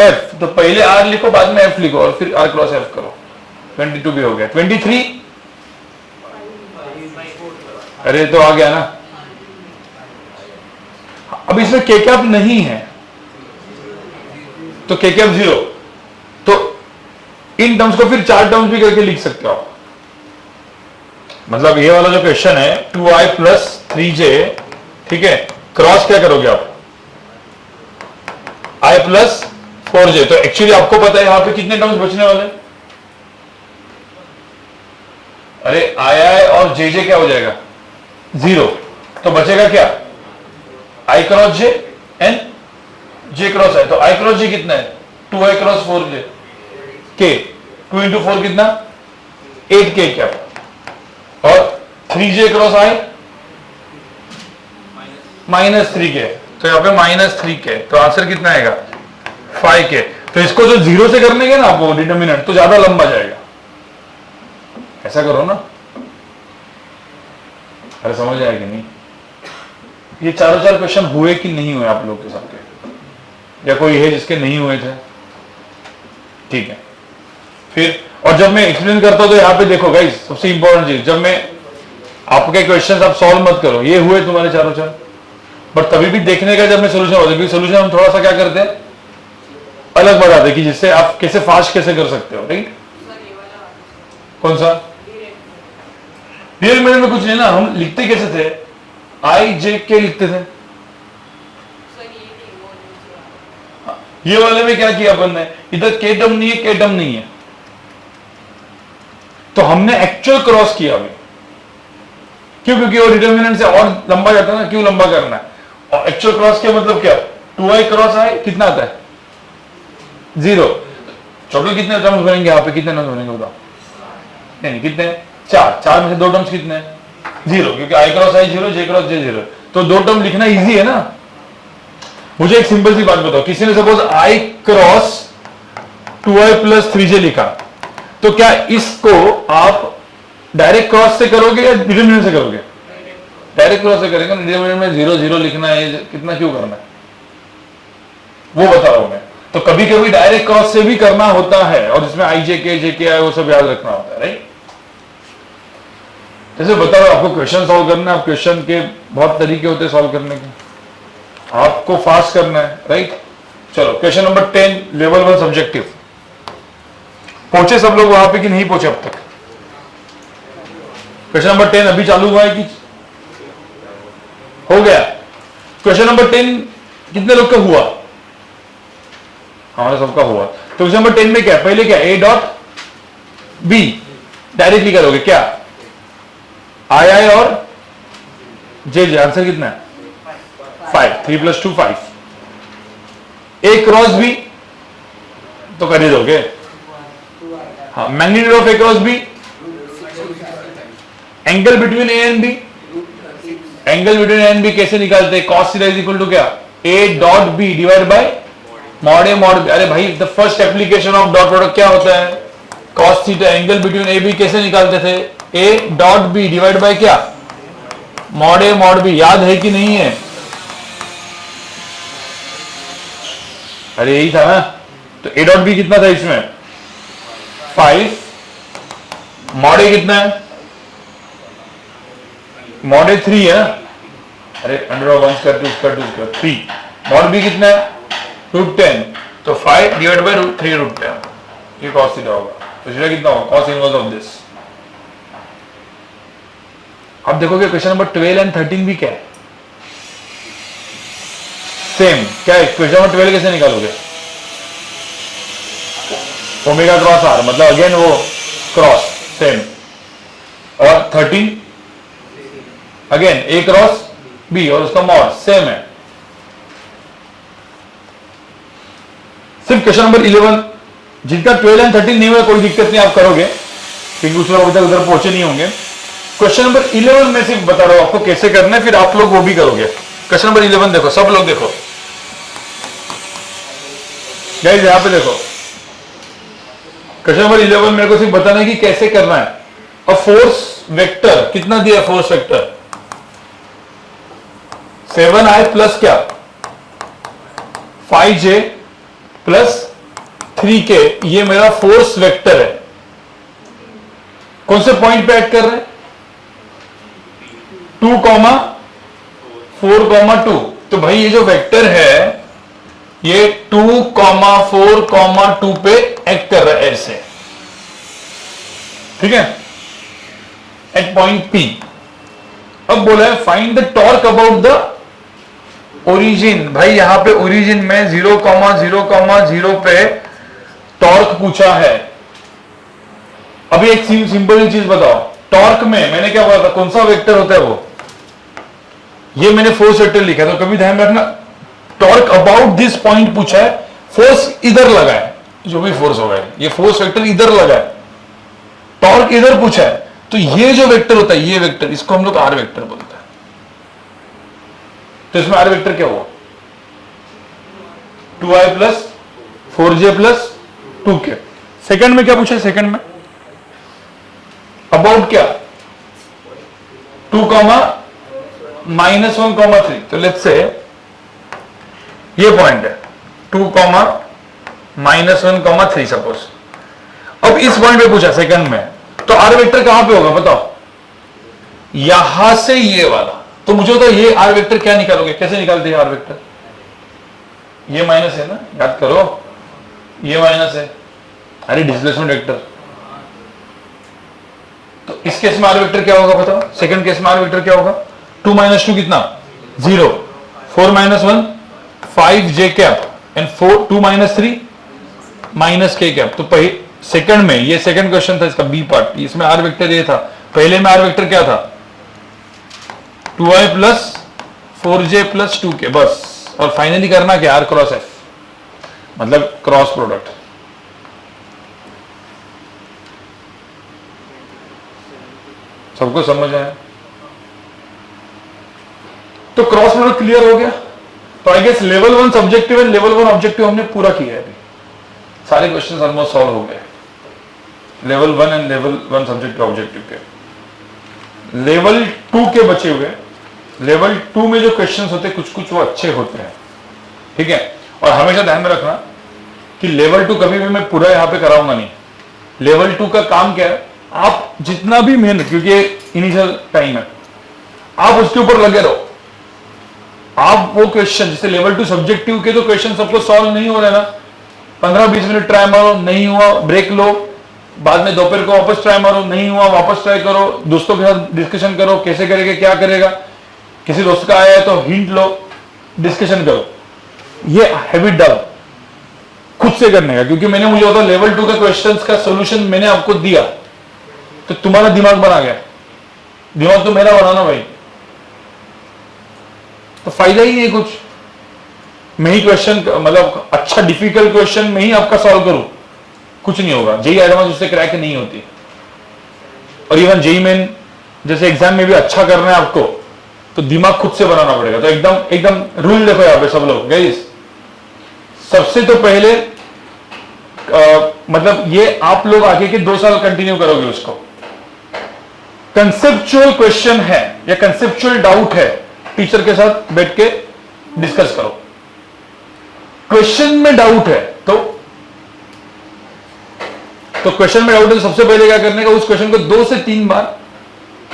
Speaker 1: एफ, तो पहले आर लिखो बाद में एफ लिखो और फिर आर क्रॉस एफ करो। 22 भी हो गया। 23 अरे तो आ गया ना। अब इसमें के कैप नहीं है तो के कैप 0, तो इन टर्म्स को फिर 4 टर्म्स भी करके लिख सकते हो आप। मतलब ये वाला जो क्वेश्चन है 2i प्लस 3j, ठीक है, क्रॉस क्या करोगे आप i प्लस 4j, तो एक्चुअली आपको पता है यहां पे कितने टर्म्स बचने वाले हैं। अरे i और jj क्या हो जाएगा 0, तो बचेगा क्या i cross j and j cross i, तो i क्रॉस j कितना है 2i cross 4j k, 2 into 4 कितना 8k क्या, और 3j क्रॉस i -3k, तो यहां पे -3k, तो आंसर कितना आएगा 5k। तो इसको जो 0 से करने के ना आपको डिटरमिनेंट, तो ज्यादा लंबा जाएगा, ऐसा करो ना। अरे समझ आया कि नहीं, ये चारों 4 क्वेश्चन हुए कि नहीं हुए आप लोग के सबके, या कोई है जिसके नहीं हुए थे, ठीक है। फिर और जब मैं एक्सप्लेन करता हूं तो यहां पे देखो गाइस, सबसे इंपॉर्टेंट चीज, जब मैं आपके क्वेश्चंस आप सॉल्व मत करो, ये हुए तुम्हारे चारों 4, बट तभी भी देखने का जब मैं सोल्यूशन होता है, सोल्यूशन हम थोड़ा सा क्या करते हैं अलग बढ़ाते हैं कि जिससे आप कैसे फास्ट कैसे कर सकते हो, राइट। कौन सा रियल मेथड में कुछ नहीं ना, हम लिखते कैसे थे आई जे के लिखते थे, ये वाले में क्या किया अपन ने, इधर के टर्म नहीं है, के टर्म नहीं है, तो हमने एक्चुअल क्रॉस किया अभी, क्यों, क्योंकि वो डिटरमिनेंट से और लंबा जाता है ना, क्यों लंबा करना है। और एक्चुअल क्रॉस के मतलब क्या, 2i क्रॉस i कितना आता है 0, टोटल कितने टर्म्स बनेंगे यहाँ पे, कितने टर्म्स बनेंगे बताओ, नहीं कितने 4 में से 2 टर्म्स कितने 0, क्योंकि i cross i 0, j cross j 0, तो 2 टर्म लिखना इजी है ना। मुझे एक सिंपल सी बात बताओ, किसी ने suppose i cross 2i plus 3j लिखा, तो क्या इसको आप डायरेक्ट क्रॉस से करोगे या डिटरमिनेंट से करोगे, डायरेक्ट क्रॉस से करेंगे। डिटरमिनेंट में 0 0 लिखना है, कितना क्यों करना है वो बता रहा हूं मैं। तो कभी कभी डायरेक्ट क्रॉस से भी करना होता है, और इसमें i j k j k है वो सब याद रखना होता है, राइट। जैसे बता रहा हूं आपको क्वेश्चन सॉल्व करना है, आप क्वेश्चन के बहुत तरीके होते हैं सॉल्व करने के, आपको फास्ट करना है, राइट। चलो क्वेश्चन नंबर 10 लेवल 1 सब्जेक्टिव, पहुंचे सब लोग वहां पे कि नहीं पहुंचे अब तक। क्वेश्चन नंबर 10 अभी चालू हुआ है कि हो गया। क्वेश्चन नंबर 10 कितने लोग का हुआ, हमारा सबका हुआ। तो क्वेश्चन नंबर 10 में क्या, पहले क्या a डॉट b डायरेक्टली करोगे क्या, i और j j, आंसर कितना है 5, 3 + 2 5, a क्रॉस b तो कर ही दोगे, हाँ। Magnitude of a cross b, angle between a and b, angle between a and b कैसे निकालते हैं, cos theta is equal to क्या a dot b divide by mod a mod b। अरे भाई the first application of dot product क्या होता है cos theta, angle between a b कैसे निकालते थे a dot b divide by क्या मॉड a मॉड b, याद है कि नहीं है। अरे यही था ना, तो ए डॉट बी कितना था इसमें 5, मॉड ए कितना है, मॉड ए 3 है, अरे under of 1 square 2 square 2 square 3, mod B कितना है √10, तो 5 डिवाइड बाय √3 √10, ये cos थीटा होगा। तो इसलिए कितना होगा cos इनवर्स ऑफ दिस। अब देखोगे क्वेश्चन नंबर 12 एंड 13 भी क्या है, सेम क्या है। क्वेश्चन नंबर 12 कैसे निकालोगे, ओमेगा क्रॉस आर, मतलब अगेन वो क्रॉस सेम, और 13 अगेन ए क्रॉस बी और उसका मॉड सेम है। सिर्फ क्वेश्चन नंबर 11 जिनका 12 एंड 13 नहीं हुआ कोई दिक्कत नहीं, आप करोगे क्योंकि उस अभी तक उधर पहुंचे नहीं होंगे। क्वेश्चन नंबर 11 में सिर्फ बता रहा हूं आपको कैसे करना है, फिर आप लोग वो भी करोगे। क्वेश्चन नंबर 11 देखो, सब लोग देखो गाइस, यहां पे देखो क्वेश्चन नंबर 11 मेरे को सिर्फ बताना है कि कैसे करना है। अ फोर्स वेक्टर कितना दिया, फोर्स वेक्टर 7i प्लस क्या 5j प्लस 3k, ये मेरा फोर्स वेक्टर है। कौन से पॉइंट पे ऐड कर रहे हैं 2,4,2, तो भाई ये जो वेक्टर है ये 2,4,2 पे एक्ट कर रहा है ऐसे, ठीक है, एट पॉइंट P। अब बोला है find the torque about the origin. भाई यहां पे ओरिजिन में 0,0,0 पे टॉर्क पूछा है। अभी एक सिंपल चीज बताओ, टॉर्क में मैंने क्या बोला था, कौन सा वेक्टर होता है वो, ये मैंने फोर्स वेक्टर लिखा है, तो कभी ध्यान रखना टॉर्क अबाउट दिस पॉइंट पूछा है, फोर्स इधर लगा है, जो भी फोर्स होगा ये फोर्स वेक्टर इधर लगा है, टॉर्क इधर पूछा है, तो ये जो वेक्टर होता है ये वेक्टर, इसको हम लोग आर वेक्टर बोलते हैं। तो इसमें आर वेक्टर क्या हुआ 2i plus 4j plus 2k। Second में क्या पूछा है, सेकंड में अबाउट क्या 2,-1,3, तो लेट्स से ये पॉइंट है 2,-1,3 सपोज। अब इस पॉइंट पे पूछा सेकंड में, तो आर वेक्टर कहां पे होगा बताओ, यहां से ये वाला। तो मुझे तो ये आर वेक्टर क्या निकालोगे, कैसे निकालते हैं आर वेक्टर, ये माइनस है ना, याद करो ये माइनस है, अरे डिस्प्लेसमेंट वेक्टर। तो इस केस में आर वेक्टर क्या होगा बताओ, सेकंड केस में आर वेक्टर क्या होगा 2 - 2 कितना 0, 4 - 1 5j cap and 2 - 3 -k cap. तो सेकंड में ये सेकंड क्वेश्चन था इसका बी पार्ट, इसमें आर वेक्टर ये था, पहले में आर वेक्टर क्या था 2i plus 4j plus 2k बस। और फाइनली करना क्या आर क्रॉस एफ, मतलब क्रॉस प्रोडक्ट। सबको समझ आया, तो क्रॉस प्रोडक्ट क्लियर हो गया। तो I guess level 1 subjective and level 1 objective हमने पूरा किया है, अभी सारे क्वेश्चंस ऑलमोस्ट सॉल्व हो गए level 1 and level 1 subjective objective के। लेवल 2 के बचे हुए, लेवल 2 में जो क्वेश्चंस होते हैं कुछ कुछ वो अच्छे होते हैं, ठीक है। और हमेशा ध्यान में रखना कि लेवल 2 कभी भी मैं पूरा यहां पे कराऊंगा नहीं। लेवल 2 का काम क्या है, आप जितना भी मेहनत, क्योंकि इनिशियल टाइम है, आप उसके ऊपर लगे रहो। आप वो क्वेश्चन जैसे लेवल 2 सब्जेक्टिव के तो क्वेश्चन सबको सॉल्व नहीं हो रहे ना, 15-20 मिनट ट्राई मारो, नहीं हुआ ब्रेक लो, बाद में दोपहर को वापस ट्राई मारो, नहीं हुआ वापस ट्राई करो, दोस्तों के साथ डिस्कशन करो कैसे करेगा क्या करेगा, किसी दोस्त का आया है तो हिंट लो, डिस्कशन करो। ये हैबिट डालो खुद से करने का, क्योंकि मैंने मुझे होता लेवल 2 का क्वेश्चंस का सॉल्यूशन मैंने आपको दिया तो तुम्हारा दिमाग बना गया, दिमाग तो मेरा बनाना भाई, तो फायदा ही नहीं कुछ। मैं ही क्वेश्चन मतलब अच्छा डिफिकल्ट क्वेश्चन में ही आपका सॉल्व करूं, कुछ नहीं होगा। जेई एडवांस उससे क्रैक नहीं होती। और इवन जेई मेन जैसे एग्जाम में भी अच्छा करना है आपको, तो दिमाग खुद से बनाना पड़ेगा। तो एकदम रूल देखो यहाँ पे सब लोग गाइस, सबसे तो पहले मतलब ये आप लोग आगे के 2 साल कंटिन्यू करोगे उसको। कंसेप्चुअल क्वेश्चन है या कंसेप्चुअल डाउट है, टीचर के साथ बैठ के डिस्कस करो। क्वेश्चन में डाउट है तो क्वेश्चन में डाउट है तो सबसे पहले क्या करने का, उस क्वेश्चन को 2 से 3 बार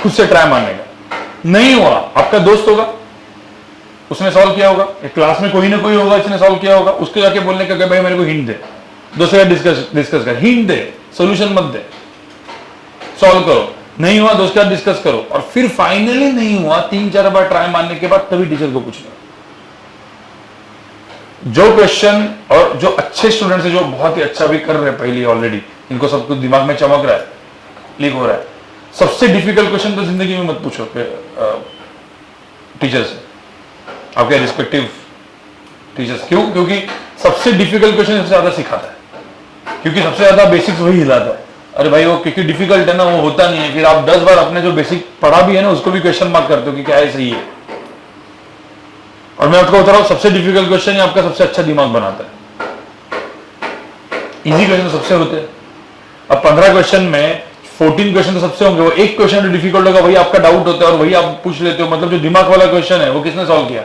Speaker 1: खुद से ट्राई मारने का। नहीं हुआ, आपका दोस्त होगा, उसने सॉल्व किया होगा, एक क्लास में कोई ना कोई होगा इसने सॉल्व किया होगा, उसको जाके बोलने का भाई मेरे को हिंट दे, दूसरे डिस्कस कर, हिंट दे, सॉल्यूशन मत दे, सॉल्व करो। नहीं हुआ दोस्त का डिस्कस करो, और फिर फाइनली नहीं हुआ 3-4 बार ट्राई मारने के बाद तभी टीचर को पूछना। जो क्वेश्चन और जो अच्छे स्टूडेंट्स है, जो बहुत ही अच्छा भी कर रहे हैं पहले ऑलरेडी, इनको सब कुछ दिमाग में चमक रहा है, क्लिक हो रहा है, सबसे डिफिकल्ट क्वेश्चन तो जिंदगी में मत पूछो टीचर से, आपके रिस्पेक्टिव टीचर्स। क्यों? क्योंकि सबसे डिफिकल्ट क्वेश्चन सबसे ज्यादा सिखाता है, क्योंकि सबसे ज्यादा बेसिक्स वही हिलाता है। अरे भाई वो क्योंकि डिफिकल्ट है ना, वो होता नहीं है, फिर आप 10 बार अपने जो बेसिक पढ़ा भी है ना उसको भी क्वेश्चन मार्क करते हो कि क्या है सही है। और मैं आपको बता रहा हूं सबसे डिफिकल्ट क्वेश्चन ही आपका सबसे अच्छा दिमाग बनाता है। इजी क्वेश्चन तो सबसे होते हैं। अब 15 क्वेश्चन में 14 क्वेश्चन तो सबसे होंगे, वो एक क्वेश्चन जो डिफिकल्ट होगा वही आपका डाउट होता है और वही आप पूछ लेते हो। मतलब जो दिमाग वाला क्वेश्चन है वो किसने सॉल्व किया?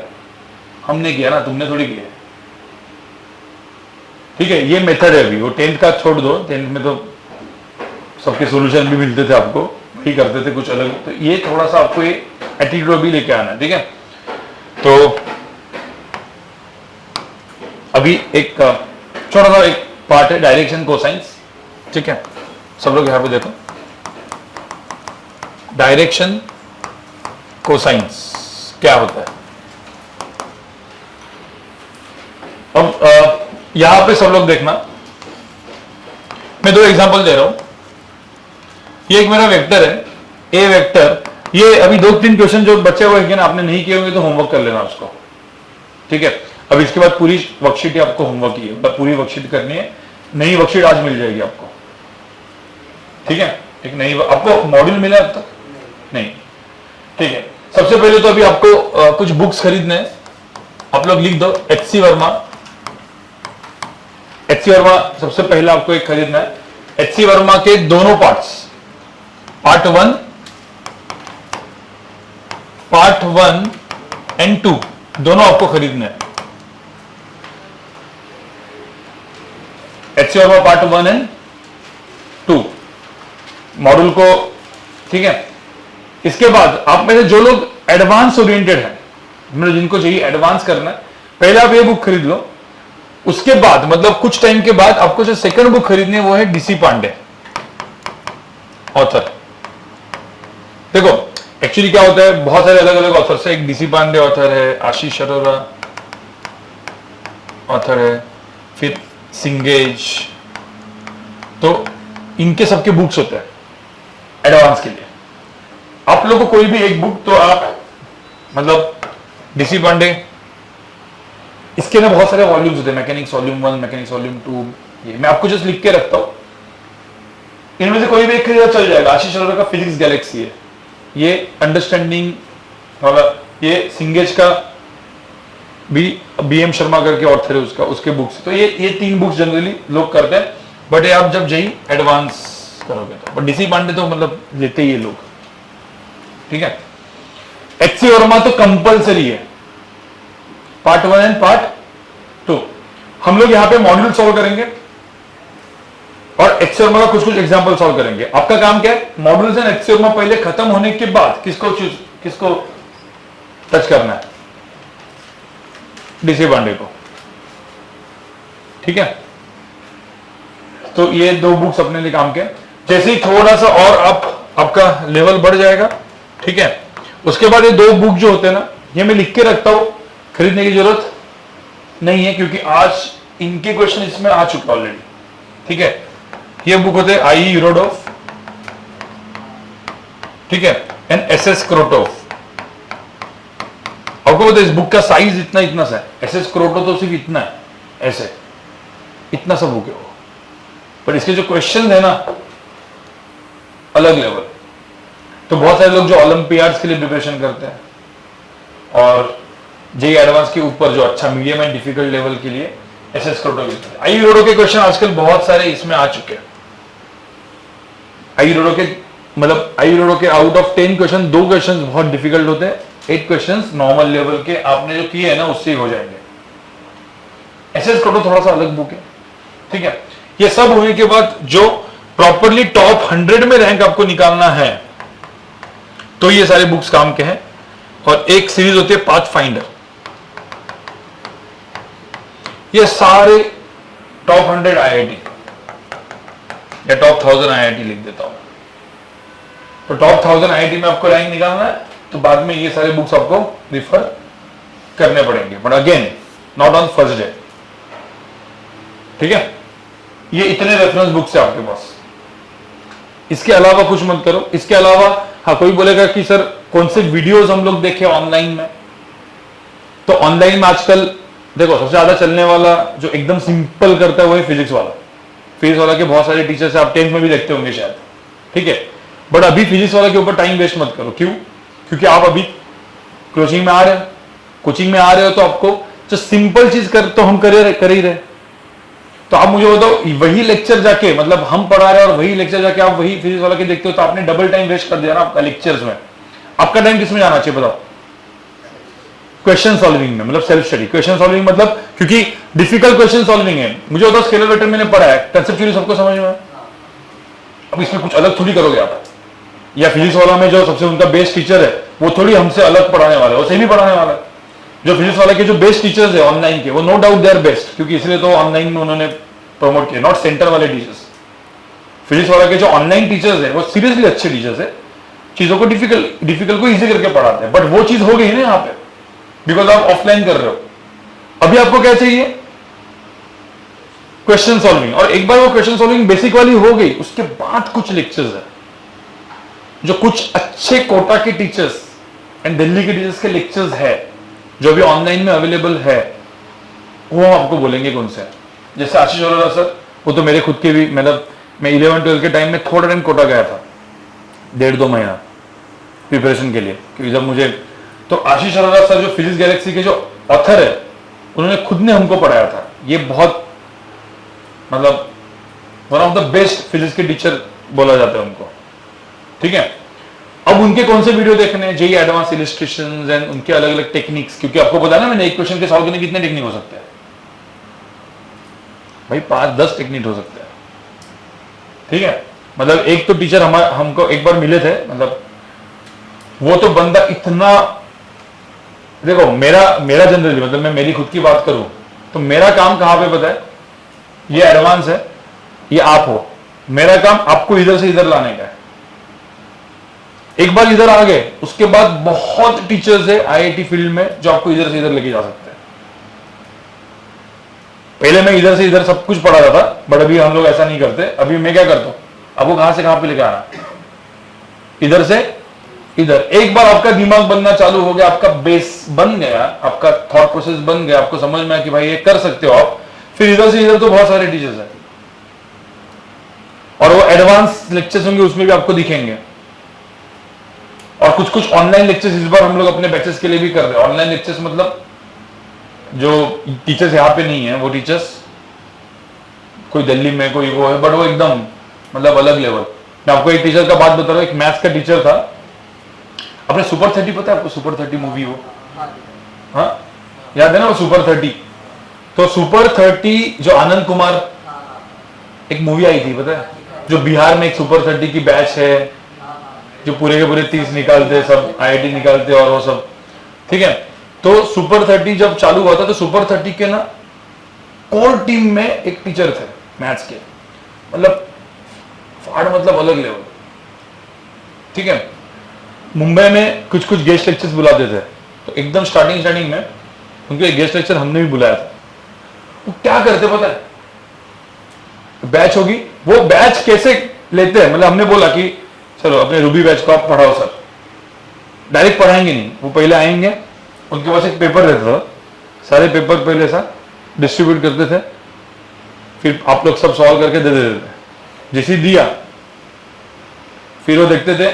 Speaker 1: हमने किया ना, तुमने थोड़ी किया। ठीक है, ये मेथड है। अभी वो 10th का छोड़ दो, 10th में तो सबके सॉल्यूशन भी मिलते थे आपको, वही करते थे कुछ अलग। तो ये थोड़ा सा आपको ये एटीट्यूड भी लेके आना है। ठीक है, तो अभी एक छोटा सा एक पार्ट है डायरेक्शन कोसाइंस। ठीक है, सब लोग यहां पे देखो, डायरेक्शन कोसाइंस क्या होता है। अब यहां पे सब लोग देखना, मैं 2 एग्जांपल दे रहा हूं। ये एक मेरा वेक्टर है, ए वेक्टर। ये अभी 2-3 क्वेश्चन जो बच्चे हुए ना, आपने नहीं किए होंगे तो होमवर्क कर लेना उसको। ठीक है, अब इसके बाद पूरी वर्कशीट ही आपको होमवर्क की है, पूरी वर्कशीट करनी है। नई वर्कशीट आज मिल जाएगी आपको। ठीक है, एक नई, आपको मॉड्यूल मिला अब तक नहीं? ठीक है, सबसे पहले तो अभी आपको कुछ बुक्स खरीदने हैं। आप लोग लिख दो HC वर्मा। HC वर्मा सबसे पहले आपको एक खरीदना है। HC वर्मा के दोनों पार्ट्स, पार्ट 1 एंड 2 दोनों आपको खरीदने हैं। HC Verma part 1 and 2 module को। ठीक है, इसके बाद आप में से जो लोग एडवांस ओरिएंटेड हैं, मतलब जिनको चाहिए एडवांस करना है, पहले आप ये बुक खरीद लो। उसके बाद मतलब कुछ टाइम के बाद आपको जो सेकंड बुक खरीदनी है वो है DC पांडे ऑथर। देखो एक्चुअली क्या होता है, बहुत सारे अलग अलग ऑथर्स है। एक DC पांडे ऑथर है, आशीष अरोरा ऑथर है, फिर सिंगेज। तो इनके सबके बुक्स होते हैं एडवांस के लिए। आप लोगों को कोई भी एक बुक तो आप मतलब DC पांडे, इसके ना बहुत सारे वॉल्यूम्स होते हैं, मैकेनिक्स वॉल्यूम 1, मैकेनिक्स वॉल्यूम 2। ये मैं आपको जस्ट लिख के रखता हूं, इनमें से कोई भी एक खरीदा चल जाएगा। आशीष अरोरा का फिजिक्स गैलेक्सी है, ये अंडरस्टैंडिंग वाला। ये सिंगेज का भी BM शर्मा करके ऑथर है उसका, उसके बुक्स। तो ये 3 बुक्स जनरली लोग करते हैं, बट ये आप जब जेई एडवांस करोगे तो। बट DC पांडे तो मतलब लेते ही ये लोग। ठीक है, HC वर्मा तो कंपलसरी है, पार्ट 1 एंड पार्ट 2। हम लोग यहां पे मॉड्यूल सॉल्व करेंगे और HC वर्मा का कुछ एग्जांपल सॉल्व करेंगे। आपका काम क्या है, मॉड्यूल्स एंड HC वर्मा पहले खत्म होने के बाद किसको टच करना है? DC पांडे को। ठीक है, तो ये 2 बुक्स अपने लिए काम के। जैसे ही थोड़ा सा और आपका लेवल बढ़ जाएगा, ठीक है, उसके बाद ये 2 बुक जो होते हैं ना, ये मैं लिख के रखता हूं, खरीदने की जरूरत नहीं है क्योंकि आज इनके क्वेश्चन इसमें आ चुके ऑलरेडी। ठीक है, ये बुक होते हैं आई यूरोडोफ, ठीक है, एंड SS क्रोटोफ। आपको पता है इस बुक का साइज इतना सा है, SS क्रोटो तो सिर्फ इतना है, ऐसे इतना सा बुक है वो। पर इसके जो क्वेश्चन है ना अलग लेवल। तो बहुत सारे लोग जो ओलंपियाड्स के लिए प्रिपरेशन करते हैं और जेई एडवांस के ऊपर जो अच्छा मीडियम एंड डिफिकल्ट लेवल के लिए SS क्रोटो के, आई रोडो के क्वेश्चन आजकल बहुत सारे इसमें आ चुके हैं। आई रोडो के मतलब आई रोडो के आउट ऑफ 10 क्वेश्चन 2 क्वेश्चन बहुत डिफिकल्ट होते हैं, 8 क्वेश्चन नॉर्मल लेवल के आपने जो किए हैं ना उससे ही हो जाएंगे। एसएस कोटो थोड़ा सा अलग बुक है, ठीक है। ये सब होने के बाद जो प्रॉपरली टॉप 100 में रैंक आपको निकालना है तो ये सारे बुक्स काम के हैं। और एक सीरीज होती है पाथ फाइंडर, ये सारे टॉप 100 आईआईटी या टॉप 1000 आईआईटी लिख देता हूं। तो टॉप 1000 आईआईटी में आपको रैंक निकालना है तो बाद में ये सारे बुक्स आपको रिफर करने पड़ेंगे, but again not on first day, ठीक है। ये इतने रेफरेंस बुक्स है आपके पास, इसके अलावा कुछ मत करो। इसके अलावा हाँ, कोई बोलेगा कि सर कौन से वीडियोस हम लोग देखें ऑनलाइन में, तो ऑनलाइन में आजकल देखो सबसे ज्यादा चलने वाला जो एकदम सिंपल करता है वो है फिजिक्स वाला। फिजिक्स वाला के बहुत सारे टीचर्स आप 10th में भी देखते होंगे शायद, ठीक है। बट अभी फिजिक्स वाला के ऊपर टाइम वेस्ट मत करो। क्यों? क्योंकि आप अभी कोचिंग में आ रहे हो, कोचिंग में आ रहे हो तो आपको जो सिंपल चीज कर तो हम कर ही रहे। तो आप मुझे बताओ वही लेक्चर जाके, मतलब हम पढ़ा रहे हैं और वही लेक्चर जाके आप वही फिजिक्स वाला के देखते हो तो आपने डबल टाइम वेस्ट कर दिया ना आपका लेक्चर्स में। आपका टाइम किसमें जाना चाहिए बताओ? क्वेश्चन सॉल्विंग में, मतलब सेल्फ स्टडी। क्वेश्चन सॉल्विंग मतलब क्योंकि डिफिकल्ट क्वेश्चन सॉल्विंग है। मुझे बताओ स्केलर वेक्टर मैंने पढ़ा है, कंसेप्चुअली सबको समझ में है। अब इसमें कुछ अलग थोड़ी करोगे आप, या फिजिक्स वाला में जो सबसे उनका बेस्ट टीचर है वो थोड़ी हमसे अलग पढ़ाने वाला है, वो सेम ही पढ़ाने वाला है। जो फिजिक्स वाला के जो बेस्ट टीचर्स है ऑनलाइन के, वो no doubt they are best, क्योंकि इसलिए तो ऑनलाइन में उन्होंने प्रमोट किया, नॉट सेंटर वाले टीचर्स। फिजिक्स वाला के जो ऑनलाइन टीचर्स है वो सीरियसली अच्छे टीचर्स है, चीजों को डिफिकल्ट को इजी करके पढ़ाते हैं। बट वो चीज हो गई ना यहाँ पे, बिकॉज आप ऑफलाइन कर रहे हो। अभी आपको क्या चाहिए? Question solving. और एक बार वो क्वेश्चन सॉल्विंग बेसिक वाली हो गई, उसके बाद कुछ लेक्चर्स है जो कुछ अच्छे कोटा के टीचर्स एंड दिल्ली के टीचर्स के लेक्चर्स है जो भी ऑनलाइन में अवेलेबल है, वो हम आपको बोलेंगे कौन से। जैसे आशीष अरोरा सर, वो तो मेरे खुद के भी, मतलब मैं 11-12 के टाइम में थोड़ा टाइम कोटा गया था, 1.5-2 महीना प्रिपरेशन के लिए, क्योंकि जब मुझे तो आशीष अरोरा सर जो फिजिक्स गैलेक्सी के जो ऑथर है, उन्होंने खुद ने हमको पढ़ाया था। ये बहुत मतलब one of the best physics के टीचर बोला जाता है उनको, ठीक है। अब उनके कौन से वीडियो देखने हैं? जेई एडवांस इलस्ट्रेशंस एंड उनके अलग अलग टेक्निक्स, क्योंकि आपको पता है ना मैंने एक क्वेश्चन के सॉल्व करने कितने टेक्निक हो सकते हैं भाई? 5-10 टेक्निक हो सकते हैं, ठीक है। मतलब एक तो टीचर हमको एक बार मिले थे, मतलब वो तो बंदा इतना, देखो मेरा जनरली, मतलब मैं मेरी खुद की बात करूं तो मेरा काम कहां पे पता है? ये एडवांस है, ये आप हो। मेरा काम आपको इधर से इधर लाने का है। एक बार इधर आ गए, उसके बाद बहुत टीचर्स है आईआईटी फील्ड में जो आपको इधर से इधर लेके जा सकते हैं। पहले मैं इधर से इधर सब कुछ पढ़ा रहा था, बट अभी हम लोग ऐसा नहीं करते। अभी मैं क्या करता हूं, आपको कहां से कहां पे लेके आना, इधर से इधर। एक बार आपका दिमाग बनना चालू हो गया, आपका बेस बन गया, आपका थॉट प्रोसेस बन गया, आपको समझ में आया कि भाई ये कर सकते हो आप, फिर इधर से इधर तो बहुत सारे टीचर्स हैं और वो एडवांस लेक्चर्स होंगे, उसमें भी आपको दिखेंगे। और कुछ कुछ ऑनलाइन लेक्चर्स इस बार हम लोग अपने बैचेस के लिए भी कर रहे हैं। ऑनलाइन लेक्चर्स मतलब जो टीचर्स यहाँ पे नहीं है, वो टीचर्स कोई दिल्ली में कोई वो है, बट वो एकदम मतलब अलग लेवल। मैं आपको एक टीचर का बात बता रहा हूँ, एक मैथ्स का टीचर था, अपने सुपर 30 पता है आपको? सुपर 30 मूवी, वो हाँ याद है ना, वो सुपर 30। तो सुपर 30 जो आनंद कुमार, एक मूवी आई थी पता है, जो बिहार में एक सुपर 30 की बैच है जो पूरे के पूरे 30 निकालते, सब आईआईटी निकालते और वो सब, ठीक है। तो सुपर 30 जब चालू हुआ था तो सुपर 30 के ना कोर टीम में एक टीचर थे मैथ्स के, मतलब फाड़, मतलब अलग लेवल, ठीक है। मुंबई में कुछ कुछ गेस्ट लेक्चर्स बुलाते थे, तो एकदम स्टार्टिंग में उनको एक गेस्ट लेक्चर हमने भी बुलाया था। वो क्या करते पता है? बैच होगी, वो बैच कैसे लेते हैं, मतलब हमने बोला कि चलो अपने रूबी बैच को आप पढ़ाओ सर। डायरेक्ट पढ़ाएंगे नहीं, वो पहले आएंगे, उनके पास एक पेपर रहता था, सारे पेपर पहले ऐसा डिस्ट्रीब्यूट करते थे, फिर आप लोग सब सॉल्व करके दे देते थे। जैसे दिया, फिर वो देखते थे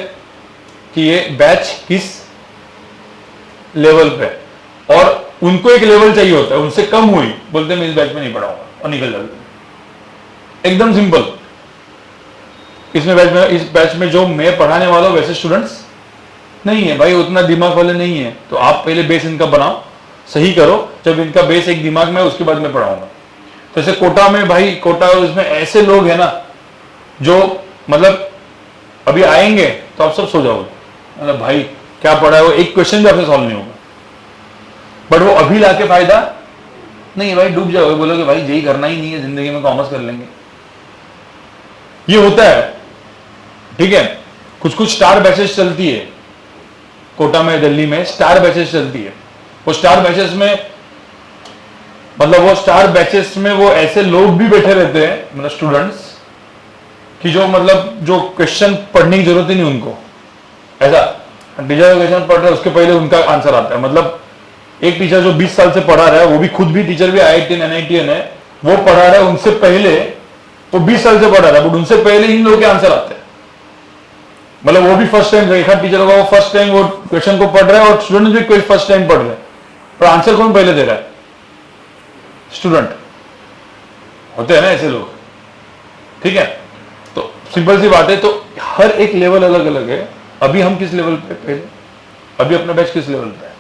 Speaker 1: कि ये बैच किस लेवल पे, और उनको एक लेवल चाहिए होता है, उनसे कम हुई बोलते मैं इस बैच में नहीं पढ़ाऊंगा और निकल जाते। एकदम सिंपल। इस बैच में जो मैं पढ़ाने वाला हूं वैसे स्टूडेंट्स नहीं है भाई, उतना दिमाग वाले नहीं है। तो आप पहले बेस इनका बनाओ, सही करो, जब इनका बेस एक दिमाग में है उसके बाद मैं पढ़ाऊंगा। तो जैसे कोटा में भाई, कोटा इसमें ऐसे लोग हैं ना जो मतलब अभी आएंगे तो आप सब सो जाओगे, मतलब भाई क्या पढ़ा है, वो एक क्वेश्चन भी आपसे सॉल्व नहीं होगा, बट वो अभी लाके फायदा नहीं है भाई, डूब जाओगे, बोलोगे भाई यही करना ही नहीं है जिंदगी में, कॉमर्स कर लेंगे। ये होता है, ठीक है। कुछ कुछ स्टार बैचेस चलती है कोटा में, दिल्ली में स्टार बैचेस चलती है। वो स्टार बैचेस में मतलब वो स्टार बैचेस में वो ऐसे लोग भी बैठे रहते हैं, मतलब स्टूडेंट्स कि जो मतलब जो क्वेश्चन पढ़ने की जरूरत ही नहीं उनको, ऐसा टीचर क्वेश्चन पढ़ रहे हैं उसके पहले उनका आंसर आता है। मतलब एक टीचर जो 20 साल से पढ़ा रहा है, वो भी खुद भी टीचर भी IITian NITian है, वो पढ़ा रहा है, उनसे पहले वो 20 साल से पढ़ा रहा है, बट उनसे पहले इन लोगों के आंसर आते हैं। मतलब वो भी फर्स्ट टाइम, एक टीचर होगा वो फर्स्ट टाइम वो क्वेश्चन को पढ़ रहा है और स्टूडेंट भी कोई फर्स्ट टाइम पढ़ रहे हैं, पर आंसर कौन पहले दे रहा है? स्टूडेंट। होते हैं ना ऐसे लोग, ठीक है। तो सिंपल सी बात है, तो हर एक लेवल अलग अलग है। अभी हम किस लेवल पे, पहले अभी अपना बैच किस लेवल पे है?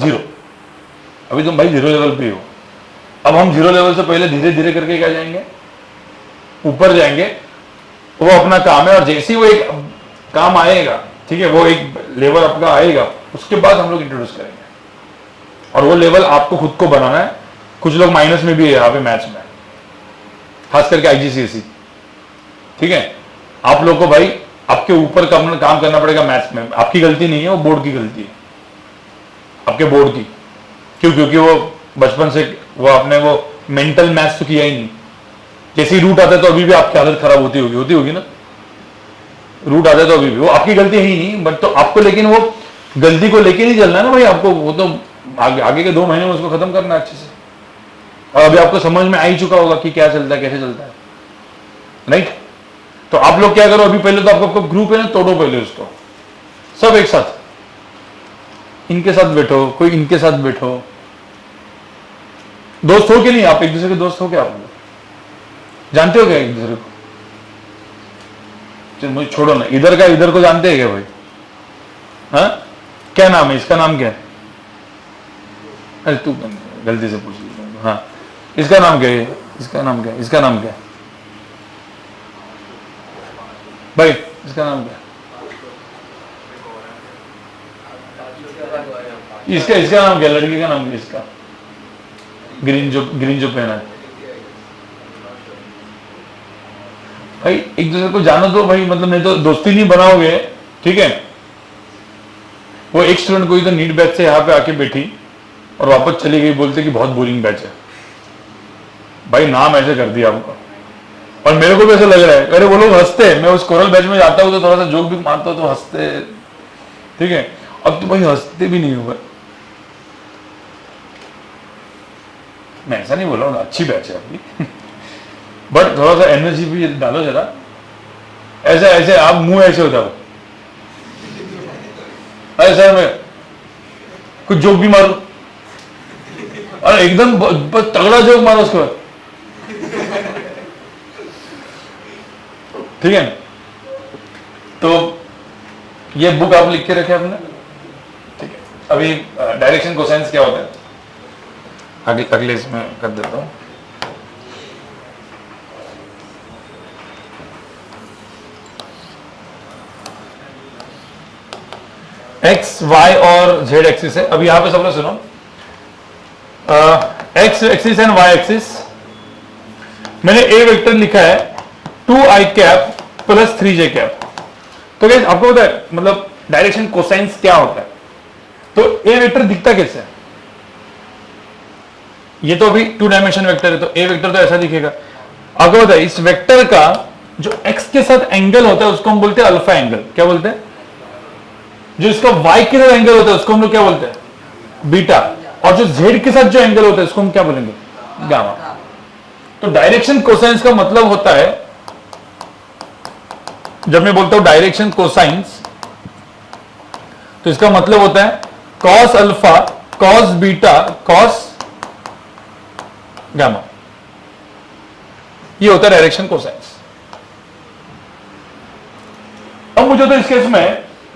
Speaker 1: 0। अभी तुम भाई 0 लेवल पे हो। अब हम 0 लेवल से पहले धीरे धीरे करके क्या जाएंगे, ऊपर जाएंगे। वो अपना काम है, और जैसे ही वो एक काम आएगा, ठीक है, वो एक लेवल आपका आएगा, उसके बाद हम लोग इंट्रोड्यूस करेंगे। और वो लेवल आपको खुद को बनाना है। कुछ लोग माइनस में भी है यहाँ पे मैथ्स में, खास करके IGCSE, ठीक है। आप लोग को भाई आपके ऊपर काम करना पड़ेगा मैथ्स में। आपकी गलती नहीं है, वो बोर्ड की गलती है, आपके बोर्ड की। क्यों? क्योंकि वो बचपन से वो आपने वो मेंटल मैथ्स तो किया ही नहीं। जैसे ही रूट आता है तो अभी भी आपकी हालत खराब होती होगी ना। रूट आता है तो अभी भी वो आपकी गलती है ही नहीं, बट तो आपको लेकिन वो गलती को लेके नहीं चलना है ना भाई। आपको वो तो आगे के 2 महीने में उसको खत्म करना है अच्छे से। और अभी आपको समझ में आ ही चुका होगा कि क्या चलता है, कैसे चलता है, राइट। तो आप लोग क्या करो, अभी पहले तो आपका ग्रुप है ना, तोड़ो पहले उसको, सब एक साथ। इनके साथ बैठो, कोई इनके साथ बैठो। दोस्त हो कि नहीं? आप एक दूसरे के दोस्त हो क्या? आप लोग जानते हो क्या एक दूसरे को? चल मुझे छोड़ो ना, इधर का इधर को जानते हैं क्या भाई? हाँ, क्या नाम है इसका? नाम क्या है? अरे तू गलती से पूछ लिया। हाँ, इसका नाम क्या है? इसका नाम क्या है? इसका नाम क्या है भाई? इसका नाम क्या है? इसका नाम क्या? लड़की का नाम क्या? इसका ग्रीन जो पहना है भाई। एक दूसरे को जानो दो भाई, मतलब नहीं तो दोस्ती नहीं बनाओगे, ठीक है। वो एक स्टूडेंट कोई तो नीट बैच से यहाँ पे आके बैठी और वापस चली गई, बोलते कि बहुत बोरिंग बैच है। भाई नाम ऐसे कर दिया आपको, और मेरे को भी ऐसा लग रहा है। अरे वो लोग हंसते हैं, मैं उस कोरल बैच में जाता हूँ तो थोड़ा सा जोक भी मारता हूँ तो हंसते, ठीक है। अब तो भाई हंसते भी नहीं हुआ। मैं ऐसा नहीं बोल रहा हूँ, अच्छी बैच है अपनी, बट थोड़ा सा एनर्जी भी डालो जरा। ऐसे ऐसे आप मुंह ऐसे होता हो, अरे सर मैं कुछ जोक भी मारू, और एकदम तगड़ा जोक मारो उसके बाद, ठीक है। तो ये बुक आप लिख के रखे आपने, ठीक है। अभी डायरेक्शन कोसाइंस क्या होता है अगले इसमें कर देता हूं। एक्स वाई और जेड एक्सिस है। अब यहां पे सब लोग सुनो, X axis and Y axis. मैंने ए वेक्टर लिखा है 2i cap plus 3j cap. तो गाइस आपको पता है मतलब डायरेक्शन कोसाइंस क्या होता है? तो ए वेक्टर दिखता कैसे है? ये तो अभी 2 डायमेंशन वेक्टर है, तो ए वेक्टर तो ऐसा दिखेगा। आपको पता है इस वेक्टर का जो एक्स के साथ एंगल होता है उसको हम बोलते हैं अल्फा एंगल। क्या बोलते हैं? जो इसका वाई के साथ एंगल होता है उसको हम लोग क्या बोलते हैं? बीटा। और जो जेड के साथ जो एंगल होता है उसको हम क्या बोलेंगे? गामा। तो डायरेक्शन कोसाइंस का मतलब होता है, जब मैं बोलता हूं डायरेक्शन कोसाइंस, तो इसका मतलब होता है cos alpha, cos beta, cos gamma. ये होता है डायरेक्शन कोसाइंस। अब मुझे तो इस केस में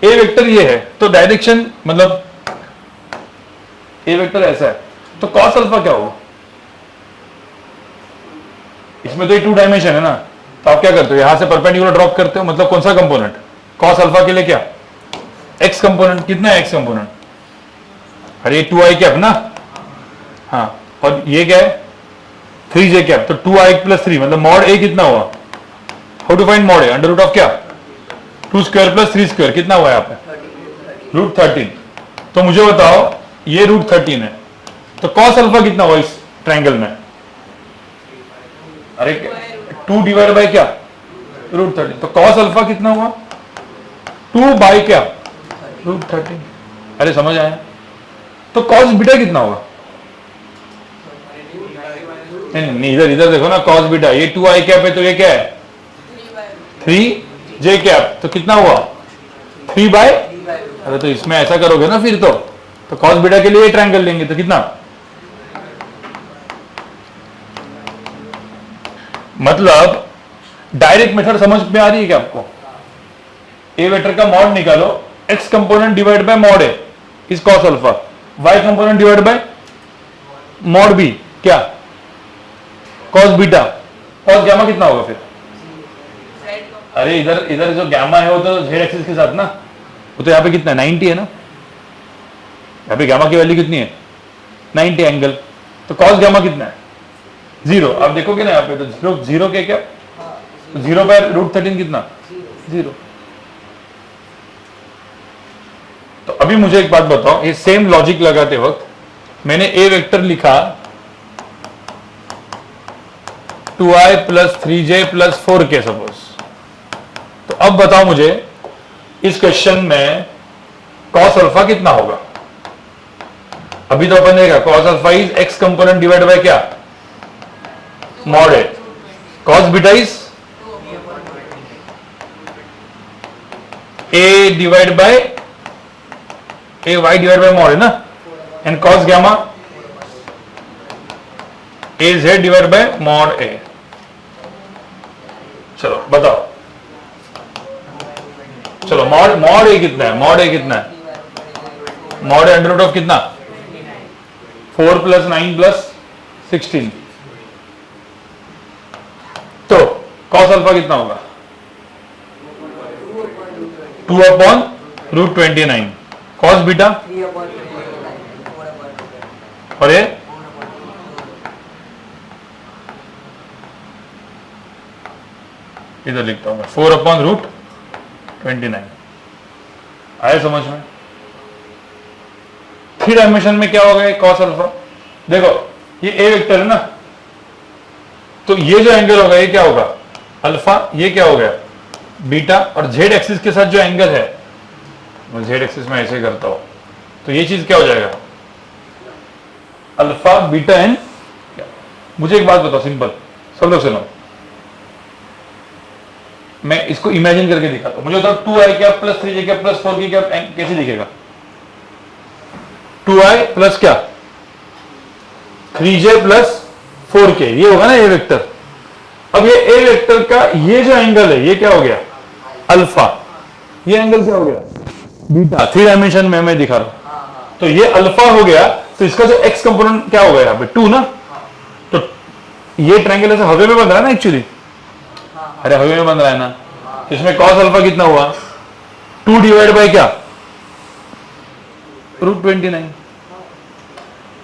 Speaker 1: ए वेक्टर ये है, तो डायरेक्शन मतलब ए वेक्टर ऐसा है, तो कॉस अल्फा क्या होगा? इसमें तो ये 2 डायमेंशन है ना, तो आप क्या करते हो, यहां से परपेंडिकुलर ड्रॉप करते हो, मतलब कौन सा कंपोनेंट? कॉस अल्फा के लिए क्या? X component. कितना है एक्स कंपोनेंट? अरे ये 2i कैप ना, हाँ, और ये क्या है 3j कैप, तो 2i प्लस 3 मतलब मॉड ए कितना हुआ? How to find mod A? Under root of क्या? 2 स्क्वायर प्लस 3 स्क्वायर, कितना हुआ यहाँ पे? रूट 13। तो मुझे बताओ ये रूट 13 है, तो कॉस अल्फा कितना हुआ इस ट्रायंगल में? अरे 2 डिवाइड बाय क्या? रूट 13। तो कॉस अल्फा कितना हुआ? 2 बाय क्या? रूट 13। अरे समझ आया? तो कॉस बीटा कितना होगा? नहीं, इधर इधर देखो ना, कॉस बीटा, ये 2i कैप है, तो ये क्या है? 3j कैप, तो कितना हुआ? 3 बाय। अरे तो इसमें ऐसा करोगे ना फिर तो कॉस बीटा के लिए ट्रायंगल लेंगे, तो कितना? मतलब डायरेक्ट मेथड समझ में आ रही है क्या आपको? ए वेक्टर का मॉड निकालो, X component divide by mod A is cos alpha, Y component divide by mod B क्या? Cos beta. कॉस गामा कितना होगा फिर? अरे इधर इधर जो गामा है वो तो जेड एक्सिस के साथ ना, वो तो यहाँ पे कितना है? 90 है ना, यहाँ पे गामा की वैल्यू कितनी है? 90 एंगल, तो कॉस गामा कितना है? 0। आप देखोगे ना यहाँ पे, तो 0 के क्या? तो 0 बाय रूट 13 कितना? 0। तो अभी मुझे एक बात बताओ, ये सेम लॉजिक लगाते वक्त मैंने ए वेक्टर लिखा 2i plus 3j plus 4k suppose, तो अब बताओ मुझे इस क्वेश्चन में कॉस अल्फा कितना होगा? अभी तो अपन देखा cos alpha is X component divide by क्या? Mod A. Cos beta is A divide by A Y divide by mod है ना, and cos gamma A Z divide by mod A. चलो बताओ, चलो मॉड ए कितना है? Mod A कितना है? Mod A under root of कितना? 4 प्लस 9 प्लस 16, तो कॉस अल्फा कितना होगा? 2 अपॉन रूट 29। कॉस बीटा और ये इधर लिखता हूं मैं 4 अपॉन रूट 29। आया समझ में? 3 डायमेंशन में क्या होगा कॉस अल्फा? देखो ये ए वेक्टर है ना, तो ये जो एंगल होगा ये क्या होगा? अल्फा। ये क्या हो गया? बीटा। और जेड एक्सिस के साथ जो एंगल है, मैं जेड एक्सिस में ऐसे करता हूं, तो ये चीज क्या हो जाएगा? Alpha beta and. मुझे एक बात बताओ सिंपल, सब लोग सुनो, मैं इसको इमेजिन करके दिखाता हूं। मुझे बताओ 2i क्या प्लस 3j क्या प्लस 4k क्या कैसे दिखेगा? 2i प्लस क्या? 3j प्लस 4k, ये होगा ना ए वेक्टर। अब ये ए वेक्टर का ये जो एंगल है ये क्या हो गया? अल्फा। ये एंगल क्या हो गया? बीटा। 3 डायमेंशन में मैं दिखा रहा हूं, तो ये अल्फा हो गया, तो इसका जो एक्स कंपोनेंट क्या हो गया यहाँ पे? 2 ना, तो ये ट्रायंगल ऐसे हवे में बन रहा है ना एक्चुअली। अरे हवे में बन रहा है ना, तो इसमें कॉस अल्फा कितना हुआ? 2 डिवाइड बाय क्या? रूट 29।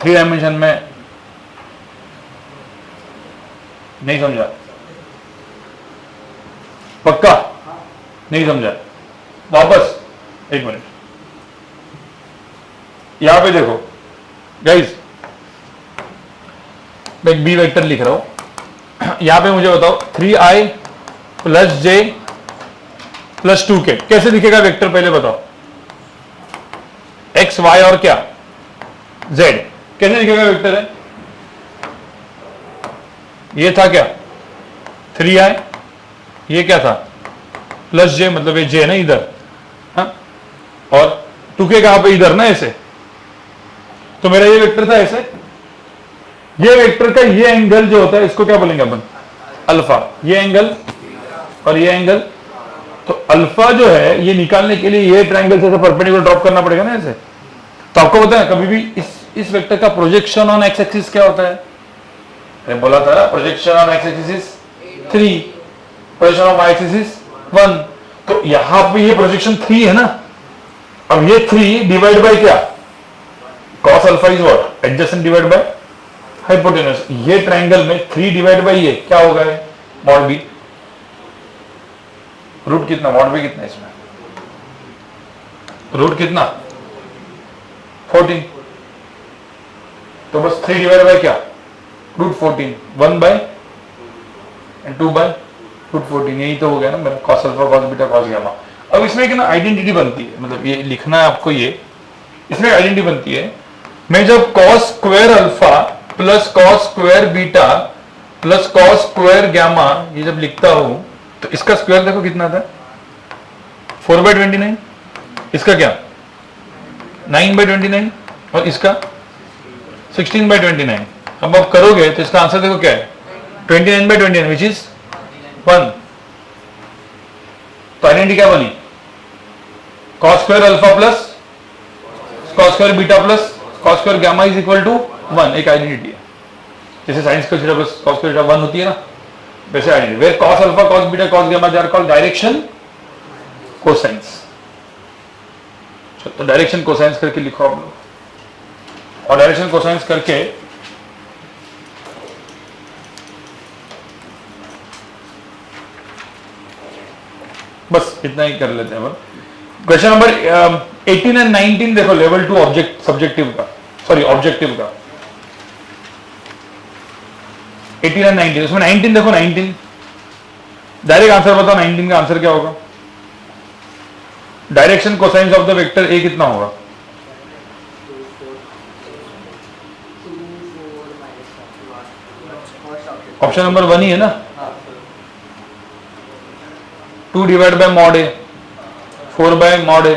Speaker 1: 3 डायमेंशन में नहीं समझा? पक्का नहीं समझा? वापस एक मिनट, यहां पे देखो गाइस, मैं एक बी वेक्टर लिख रहा हूं। यहां पे मुझे बताओ 3i plus j plus 2k कैसे दिखेगा वेक्टर? पहले बताओ। x y और क्या? z कैसे दिखेगा वेक्टर है? ये था क्या? 3i, ये क्या था? प्लस j, मतलब ये j है ना इधर, हाँ? और 2k कहां पे? इधर ना, ऐसे। तो मेरा ये वेक्टर था ऐसे। ये वेक्टर का ये एंगल जो होता है इसको क्या बोलेंगे अपन? अल्फा। ये एंगल और ये एंगल, तो अल्फा जो है ये निकालने के लिए ये ट्रायंगल से परपेंडिकुलर ड्रॉप करना पड़ेगा ना ऐसे। तो आपको पता है कभी भी इस वेक्टर का प्रोजेक्शन ऑन एक्स एक्सिस क्या होता है? अरे बोला था projection on X axis is 3, projection on Y axis is 1। तो यहां पे ये प्रोजेक्शन 3 है ना, अब ये 3 डिवाइड बाय क्या? cos alpha is what? Adjacent divide by hypotenuse. ये ट्रायंगल में 3 डिवाइड बाय ये क्या होगा? Mod B. रूट कितना? मॉड बी कितना इसमें? रूट कितना? 14। तो बस 3 डिवाइड बाय क्या? रूट 14। 1 by 2 by root 14। यही तो हो गया ना मेरा cos alpha cos beta cos gamma. अब इसमें एक ना आइडेंटिटी बनती है, मतलब ये लिखना है आपको, ये इसमें आइडेंटिटी बनती है। मैं जब cos square alpha plus cos square beta plus cos square gamma ये जब लिखता हूं तो इसका स्क्वायर देखो कितना था? 4/29। इसका क्या? 9/29। और इसका 16/29। अब आप करोगे तो इसका आंसर देखो क्या है? 29/29 विच इज 1। तो आइडेंटिटी क्या बनी? cos square alpha plus cos square beta plus cos square gamma is equal to 1। एक आइडेंटिटी है, जैसे साइंस का सिलेबस cos स्क्वायर बीटा 1 होती है ना, वैसे identity. Where cos alpha cos beta cos gamma they are called direction cosines. तो direction cosines करके लिखो आप लोग, और डायरेक्शन कोसाइंस करके बस इतना ही कर लेते हैं। क्वेश्चन नंबर 18 एंड 19 देखो, लेवल 2 ऑब्जेक्ट सब्जेक्टिव का, सॉरी ऑब्जेक्टिव का 18 एंड 19। उसमें 19 देखो, 19 डायरेक्ट आंसर बताओ, 19 का आंसर क्या होगा? Direction cosines of the vector A कितना होगा? ऑप्शन नंबर 1 ही है ना, 2 divide by mod A, 4 bye mod A.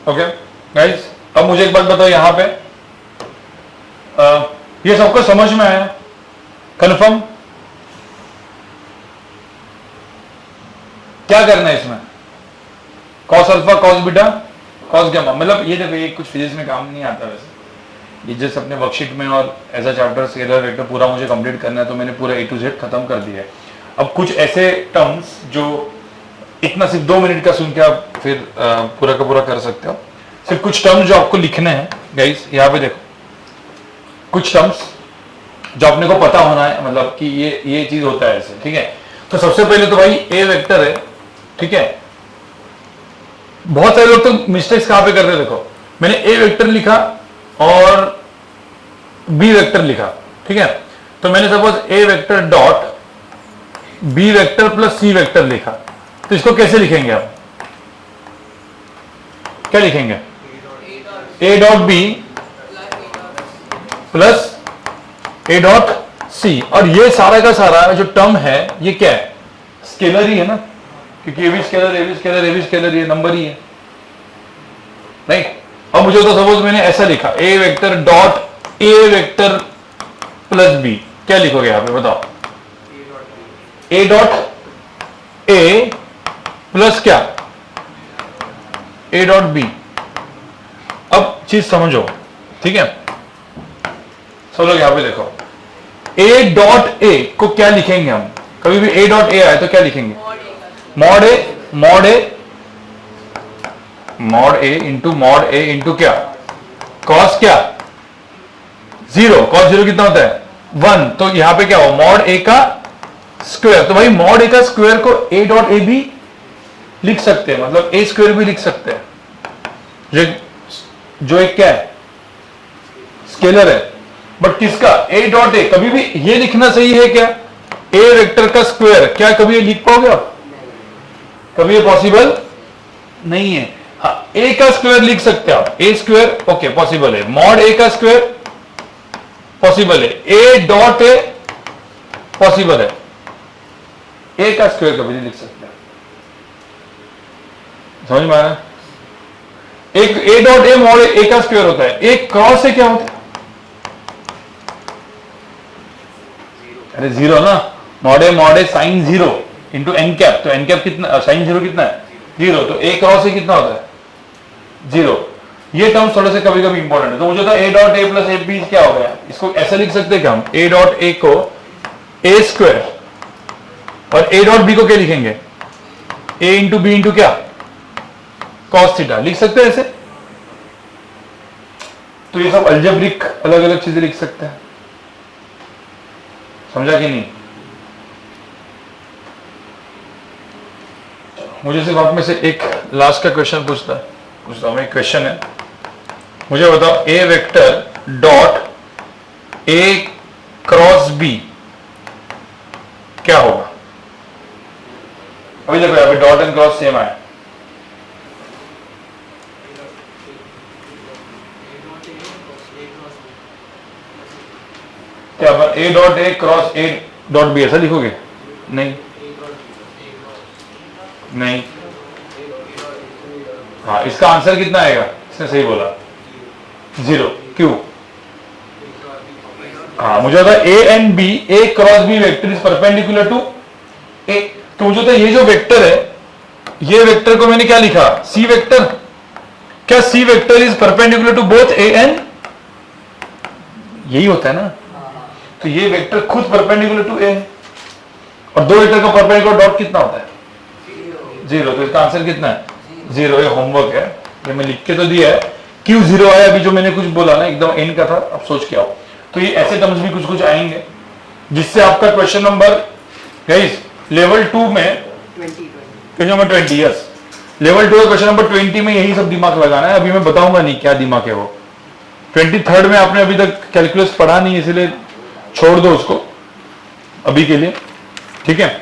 Speaker 1: Okay guys, अब मुझे एक बात बताओ, यहां पे ये सबको समझ में आया? कंफर्म? क्या करना है इसमें? cos alpha cos beta cos gamma, मतलब ये देखो ये कुछ फिजिक्स में काम नहीं आता वैसे, ये जैसे अपने वर्कशीट में और ऐसा चैप्टर स्केलर वेक्टर पूरा मुझे कंप्लीट करना है तो मैंने पूरा A to Z खत्म कर दिया है। अब कुछ ऐसे टर्म्स जो इतना सिर्फ 2 मिनट का सुन के आप फिर पूरा का पूरा कर सकते हो। सिर्फ कुछ टर्म्स जो आपको लिखने हैं गाइस, यहाँ पे देखो कुछ टर्म्स जो अपने को पता होना है, मतलब कि ये चीज होता है ऐसे, ठीक है। तो सबसे पहले तो भाई ए वेक्टर है, ठीक है। बहुत सारे लोग तो मिस्टेक्स कहां पे कर रहे हैं, देखो मैंने ए वेक्टर लिखा और बी वेक्टर लिखा, ठीक है। तो मैंने suppose A vector dot B vector plus C vector लिखा, तो इसको कैसे लिखेंगे आप? क्या लिखेंगे? A dot B plus A dot C. और ये सारा का सारा जो टर्म है ये क्या है? स्केलर ही है ना, क्योंकि ए भी स्केलर ए भी स्केलर ए भी स्केलर, ये नंबर ही है, नहीं। अब मुझे तो सपोज मैंने ऐसा लिखा A vector dot A vector plus B, क्या लिखोगे यहां पे बताओ? ए डॉट ए प्लस क्या? A dot B. अब चीज समझो, ठीक है। सब लोग यहां पे देखो, ए डॉट ए को क्या लिखेंगे हम? कभी भी ए डॉट ए आए तो क्या लिखेंगे? Mod A, mod A, mod A into क्या? कॉस क्या? 0। कॉस 0 कितना होता है? 1। तो यहां पे क्या हो? मॉड ए का स्क्वायर। तो भाई मॉड ए का स्क्वायर को ए डॉट ए भी लिख सकते हैं, मतलब ए स्क्वायर भी लिख सकते हैं, जो एक क्या है? स्केलर है। बट किसका? ए डॉट ए। कभी भी ये लिखना सही है क्या? ए वेक्टर का स्क्वायर, क्या कभी ये लिख पाओगे आप? कभी ये पॉसिबल नहीं है। हाँ, ए का स्क्वायर लिख सकते हैं आप, ए स्क्वायर ओके पॉसिबल है। मॉड ए का स्क्वायर पॉसिबल है, ए डॉट ए पॉसिबल है, ए का स्क्वायर कभी नहीं लिख सकते। समझ में आ रहा है? एक ए डॉट ए मॉड ए का स्क्वायर होता है, एक क्रॉस से क्या होता है? अरे 0 ना, मॉड ए साइन 0 इंटू एन कैप। तो एन कैप कितना? साइन 0 कितना है? 0। तो ए क्रॉस से कितना होता है? 0। ये टर्म्स थोड़े से कभी कभी इंपॉर्टेंट है। तो मुझे A dot A plus A B क्या हो गया, इसको ऐसे लिख सकते हैं क्या हम, ए डॉट ए को ए स्क्वायर और ए डॉट बी को क्या लिखेंगे, ए इंटू बी इंटू क्या, कॉस थीटा, लिख सकते हैं ऐसे। तो ये सब अलजेब्रिक अलग अलग चीजें लिख सकते हैं, समझा कि नहीं। मुझे सिर्फ आप में से एक लास्ट का क्वेश्चन पूछता हूं, एक क्वेश्चन है, मुझे बताओ A vector dot A cross B क्या होगा। अभी देखो यहाँ पे डॉट एंड क्रॉस सेम आया, क्या अपन A dot A cross A dot B ऐसा लिखोगे, नहीं नहीं, हाँ इसका आंसर कितना आएगा, इसने सही बोला 0, क्यों, हाँ मुझे होता A and B, A cross B vector is perpendicular to A, तो मुझे होता ये जो वेक्टर है, ये वेक्टर को मैंने क्या लिखा, सी वेक्टर, क्या C vector is perpendicular to both A and, यही होता है ना, तो ये वेक्टर खुद परपेंडिकुलर टू ए, और दो वेक्टर का परपेंडिकुलर डॉट कितना होता है 0, तो इसका आंसर कितना है 0। ये होमवर्क है, ये मैं लिख के तो दिया है, क्यों 0 आया अभी जो मैंने कुछ बोला ना एकदम एंड का था, अब सोच के आओ। तो ये ऐसे टर्म्स भी कुछ कुछ आएंगे जिससे आपका क्वेश्चन नंबर गाइस लेवल 2 में question number 20, yes level 2 question number 20 में यही सब दिमाग लगाना है। अभी मैं बताऊंगा नहीं क्या दिमाग है वो, 23rd में आपने अभी तक कैलकुलस पढ़ा नहीं, इसलिए छोड़ दो उसको अभी के लिए, ठीक है।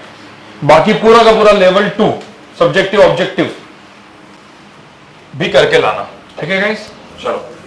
Speaker 1: बाकी पूरा का पूरा लेवल 2 सब्जेक्टिव ऑब्जेक्टिव भी करके लाना, ठीक है गाइस, चलो।